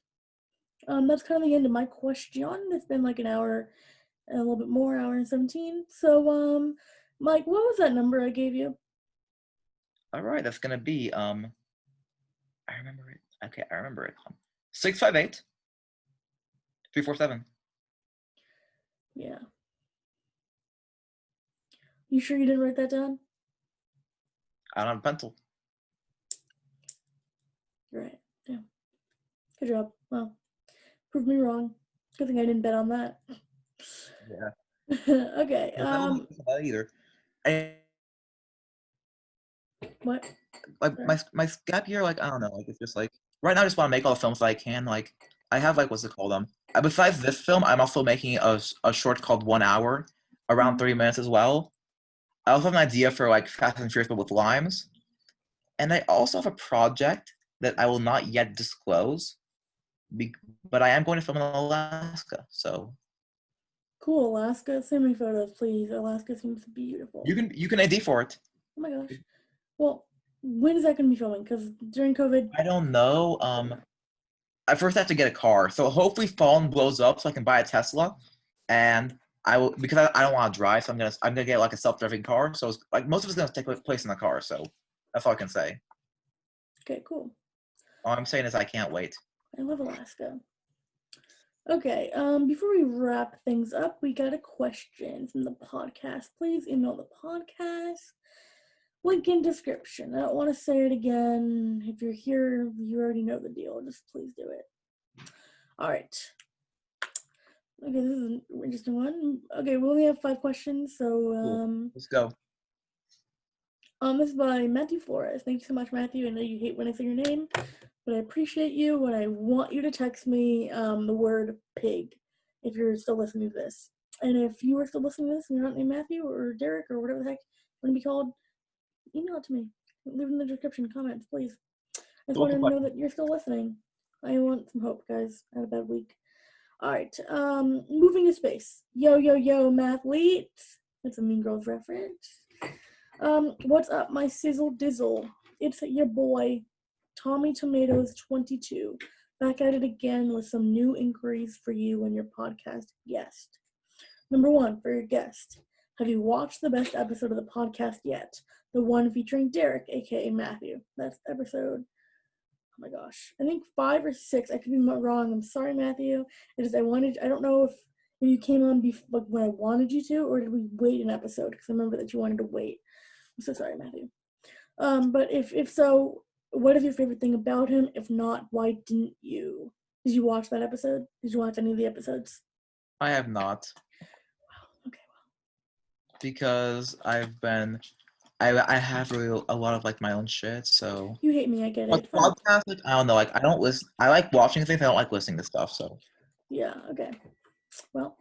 that's kind of the end of my question. It's been like an hour and a little bit more, hour and 17. So, Mike, what was that number I gave you? All right, that's gonna be I remember it. Okay, I remember it. 658 347. Yeah. You sure you didn't write that down? I don't have a pencil. Right. Yeah. Good job. Well, proved me wrong. Good thing I didn't bet on that. Yeah. Okay. Not either. What? Like my gap year, like I don't know, like it's just like right now I just want to make all the films that I can. Like, I have, like, what's it called? Besides this film, I'm also making a short called 1 hour, around 30 minutes as well. I also have an idea for, like, Fast and Furious, but with limes. And I also have a project that I will not yet disclose, but I am going to film in Alaska, so. Cool, Alaska. Send me photos, please. Alaska seems beautiful. You can ID for it. Oh my gosh. Well, when is that going to be filming? Because during COVID. I don't know. I first have to get a car, so hopefully Fallen blows up so I can buy a Tesla, and I will, because I don't want to drive, so I'm gonna get like a self-driving car. So it's, like, most of it's gonna take place in the car. So that's all I can say. Okay, cool. All I'm saying is I can't wait. I love Alaska. Okay, before we wrap things up, we got a question from the podcast. Please email the podcast. Link in description. I don't want to say it again. If you're here, you already know the deal. Just please do it. All right. Okay, this is an interesting one. Okay, we only have 5 questions, so Cool. Let's go. This is by Matthew Flores. Thank you so much, Matthew. I know you hate when I say your name, but I appreciate you, and I want you to text me the word pig if you're still listening to this. And if you are still listening to this and you're not named Matthew or Derek or whatever the heck you want to be called, email it to me. Leave it in the description comments, please. I just want to know that you're still listening. I want some hope, guys. I had a bad week. All right. Moving to space. Yo, yo, yo, mathlete. That's a Mean Girls reference. What's up, my sizzle dizzle? It's your boy, Tommy Tomatoes 22, back at it again with some new inquiries for you and your podcast guest. Number 1, for your guest. Have you watched the best episode of the podcast yet? The one featuring Derek, aka Matthew. That's episode, oh my gosh, I think 5 or 6. I could be wrong. I'm sorry, Matthew. I don't know if you came on when I wanted you to, or did we wait an episode? Because I remember that you wanted to wait. I'm so sorry, Matthew. But if so, what is your favorite thing about him? If not, why didn't you? Did you watch that episode? Did you watch any of the episodes? I have not. Wow. Okay. Well. Because I have really a lot of, like, my own shit, so. You hate me, I get it. Podcast, like, I don't know, like, I don't listen. I like watching things. I don't like listening to stuff. So. Yeah. Okay. Well.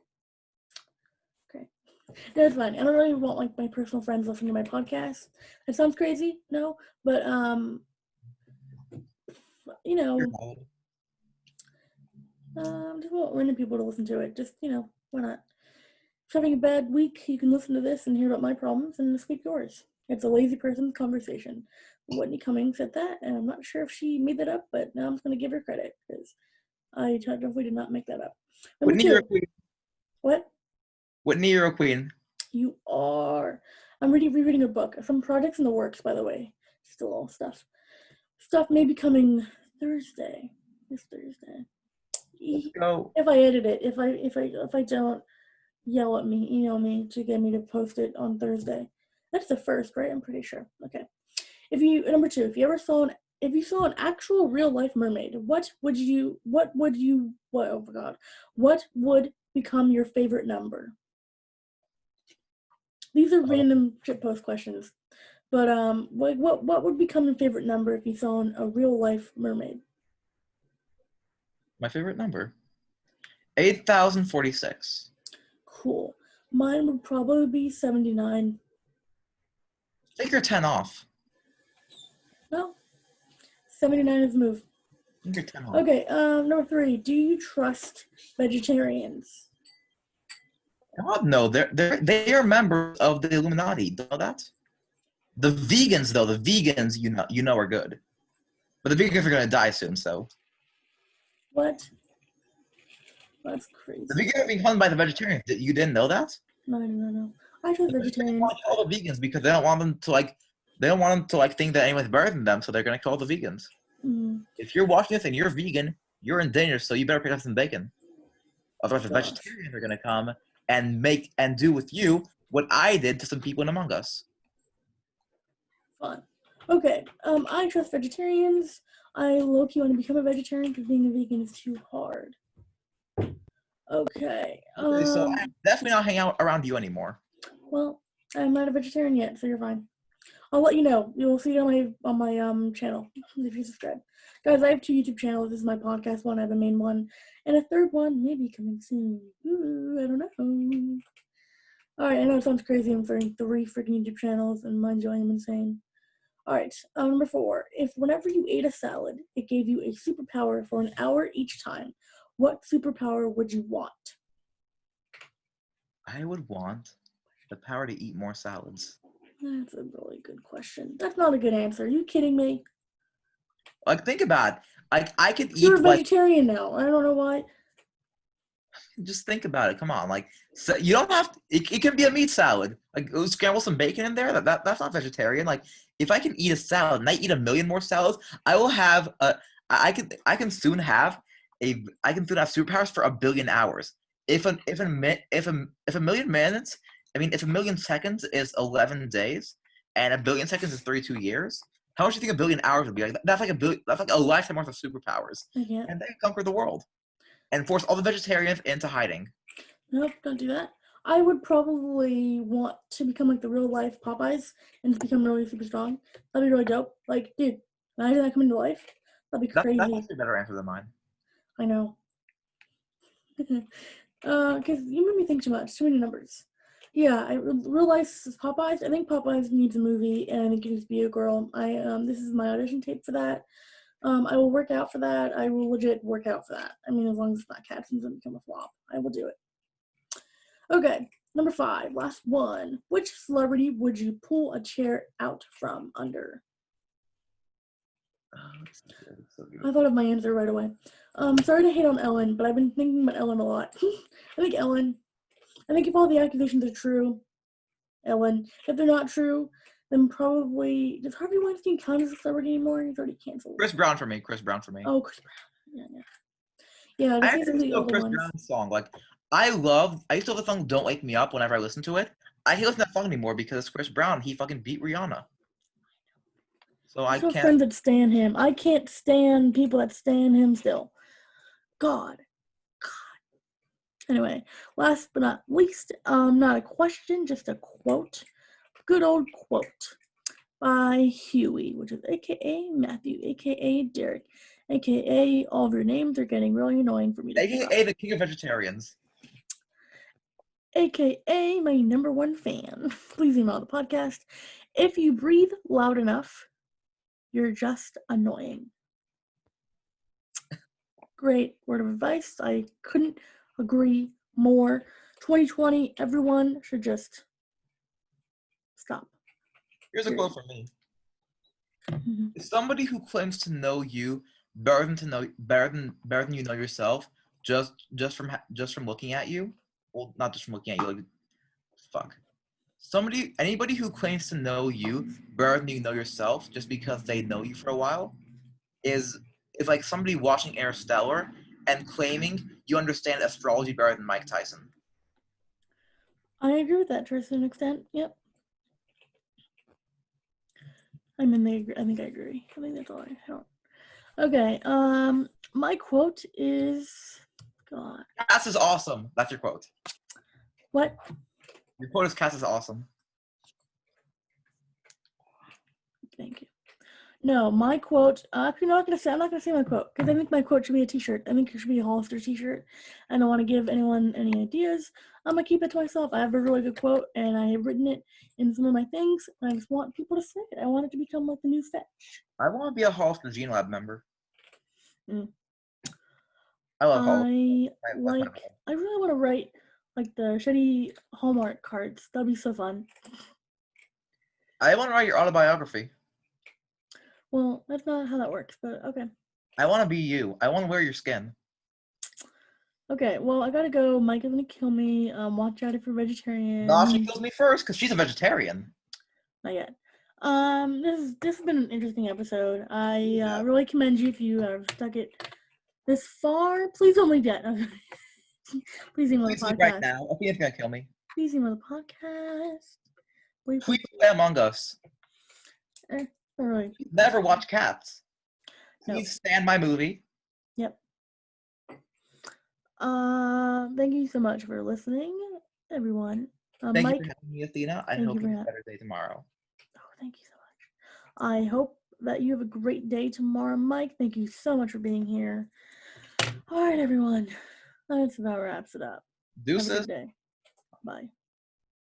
Okay. No, it's fine. I don't really want, like, my personal friends listening to my podcast. That sounds crazy, no, but you know, just want random people to listen to it. Just, why not? If you're having a bad week, you can listen to this and hear about my problems, and this week yours. It's a lazy person's conversation. Whitney Cummings said that, and I'm not sure if she made that up, but now I'm just going to give her credit, because I definitely did not make that up. Number 2. Whitney, you're a queen. What? Whitney, you're a queen. You are. I'm rereading a book. Some projects in the works, by the way. Still all stuff. Stuff may be coming Thursday. This Thursday. Let's go. If I edit it, if I don't, yell at me, email me to get me to post it on Thursday. That's the first, right? I'm pretty sure. Okay. Number 2, if you saw an actual real life mermaid, what would become your favorite number? These are random shitpost questions. But what would become your favorite number if you saw a real life mermaid? My favorite number. 8,046. Cool. Mine would probably be 79. Take your 10 off. No. 79 is the move. Take your 10 off. Okay, number 3. Do you trust vegetarians? God, no. They are members of the Illuminati. Do you know that? The vegans, though, you know are good. But the vegans are going to die soon, so. What? That's crazy. The vegans are being hunted by the vegetarians. You didn't know that? No. I trust vegetarians. They kill the vegans because they don't want them to think that anyone's better than them, so they're going to kill the vegans. Mm. If you're watching this and you're vegan, you're in danger, so you better pick up some bacon. Otherwise, the vegetarians are going to come and do with you what I did to some people in Among Us. Fun. Okay, I trust vegetarians. I low-key want to become a vegetarian because being a vegan is too hard. Okay. So I'm definitely not hanging out around you anymore. Well, I'm not a vegetarian yet, so you're fine. I'll let you know. You'll see it on my channel if you subscribe. Guys, I have 2 YouTube channels. This is my podcast one. I have a main one, and a third one maybe coming soon. Ooh, I don't know. All right, I know it sounds crazy. I'm starting 3 freaking YouTube channels, and mind you, I am insane. All right, number 4. If whenever you ate a salad, it gave you a superpower for an hour each time, what superpower would you want? I would want the power to eat more salads. That's a really good question. That's not a good answer. Are you kidding me? Like, think about it. Like, I could eat. You're a vegetarian now. I don't know why. Just think about it. Come on, like, so you don't have to, it can be a meat salad. Like, scramble some bacon in there. That's not vegetarian. Like, if I can eat a salad and I eat a million more salads, I will have I can soon have superpowers for 1 billion hours. If a million minutes, if a million seconds is 11 days, and 1 billion seconds is 32 years, how much do you think 1 billion hours would be? Like, that's like a lifetime worth of superpowers. And they conquer the world and force all the vegetarians into hiding. Nope, don't do that. I would probably want to become like the real life Popeyes and just become really super strong. That'd be really dope. Like, dude, imagine that come into life. That'd be crazy. That's actually a better answer than mine. I know. Because you made me think too much. Too many numbers. Yeah, real life Popeyes. I think Popeyes needs a movie, and I think it needs to be a girl. This is my audition tape for that. I will work out for that. I will legit work out for that. I mean, as long as it's not Cats and doesn't become a flop, I will do it. Okay, number 5, last one. Which celebrity would you pull a chair out from under? I thought of my answer right away. Sorry to hate on Ellen, but I've been thinking about Ellen a lot. I think if all the accusations are true, Ellen. If they're not true, then probably, does Harvey Weinstein count as a celebrity anymore? He's already canceled. Chris Brown for me. Oh, Chris Brown. Yeah, I actually love Chris Brown's song. Like, I used to love the song "Don't Wake Me Up" whenever I listen to it. I hate listening to that song anymore because it's Chris Brown. He fucking beat Rihanna. So I can't. Friends that stan him. I can't stand people that stan him still. God. Anyway, last but not least, not a question, just a quote. Good old quote by Huey, which is AKA Matthew, AKA Derek, AKA all of your names are getting really annoying for me to AKA the king of vegetarians. AKA my number 1 fan. Please email the podcast. If you breathe loud enough, you're just annoying. Great word of advice. I couldn't agree more. 2020, everyone should just stop. Here's a quote from me. Somebody who claims to know you better than you know yourself, just from looking at you. Well, not just from looking at you. Like, fuck. Anybody who claims to know you better than you know yourself, just because they know you for a while, is like somebody watching Interstellar and claiming you understand astrology better than Mike Tyson. I agree with that to a certain extent. Yep. I think I agree. I think that's all I have. Okay. My quote is, God. Cass is awesome. That's your quote. What? Your quote is Cass is awesome. Thank you. No, my quote. I'm not gonna say my quote because I think my quote should be a T-shirt. I think it should be a Hollister T-shirt. I don't want to give anyone any ideas. I'm gonna keep it to myself. I have a really good quote, and I have written it in some of my things. And I just want people to say it. I want it to become like the new fetch. I want to be a Hollister Gene Lab member. I love Hollister. I really want to write like the shitty Hallmark cards. That'd be so fun. I want to write your autobiography. Well, that's not how that works, but okay. I want to be you. I want to wear your skin. Okay, well, I gotta go. Mike is gonna kill me. Watch out if you're vegetarian. No, she kills me first because she's a vegetarian. Not yet. This has been an interesting episode. I really commend you if you have stuck it this far. Please don't leave yet. Please email the podcast. Right now. Athena's gonna kill me. Please email the podcast. Please play Among Us. Really. Never watch Cats. Please stand my movie. Yep. Thank you so much for listening, everyone. Thank Mike, you for having me, Athena. I hope you have a better day tomorrow. Oh, thank you so much. I hope that you have a great day tomorrow, Mike. Thank you so much for being here. All right, everyone. That about wraps it up. Deuces. Have a good day. Bye.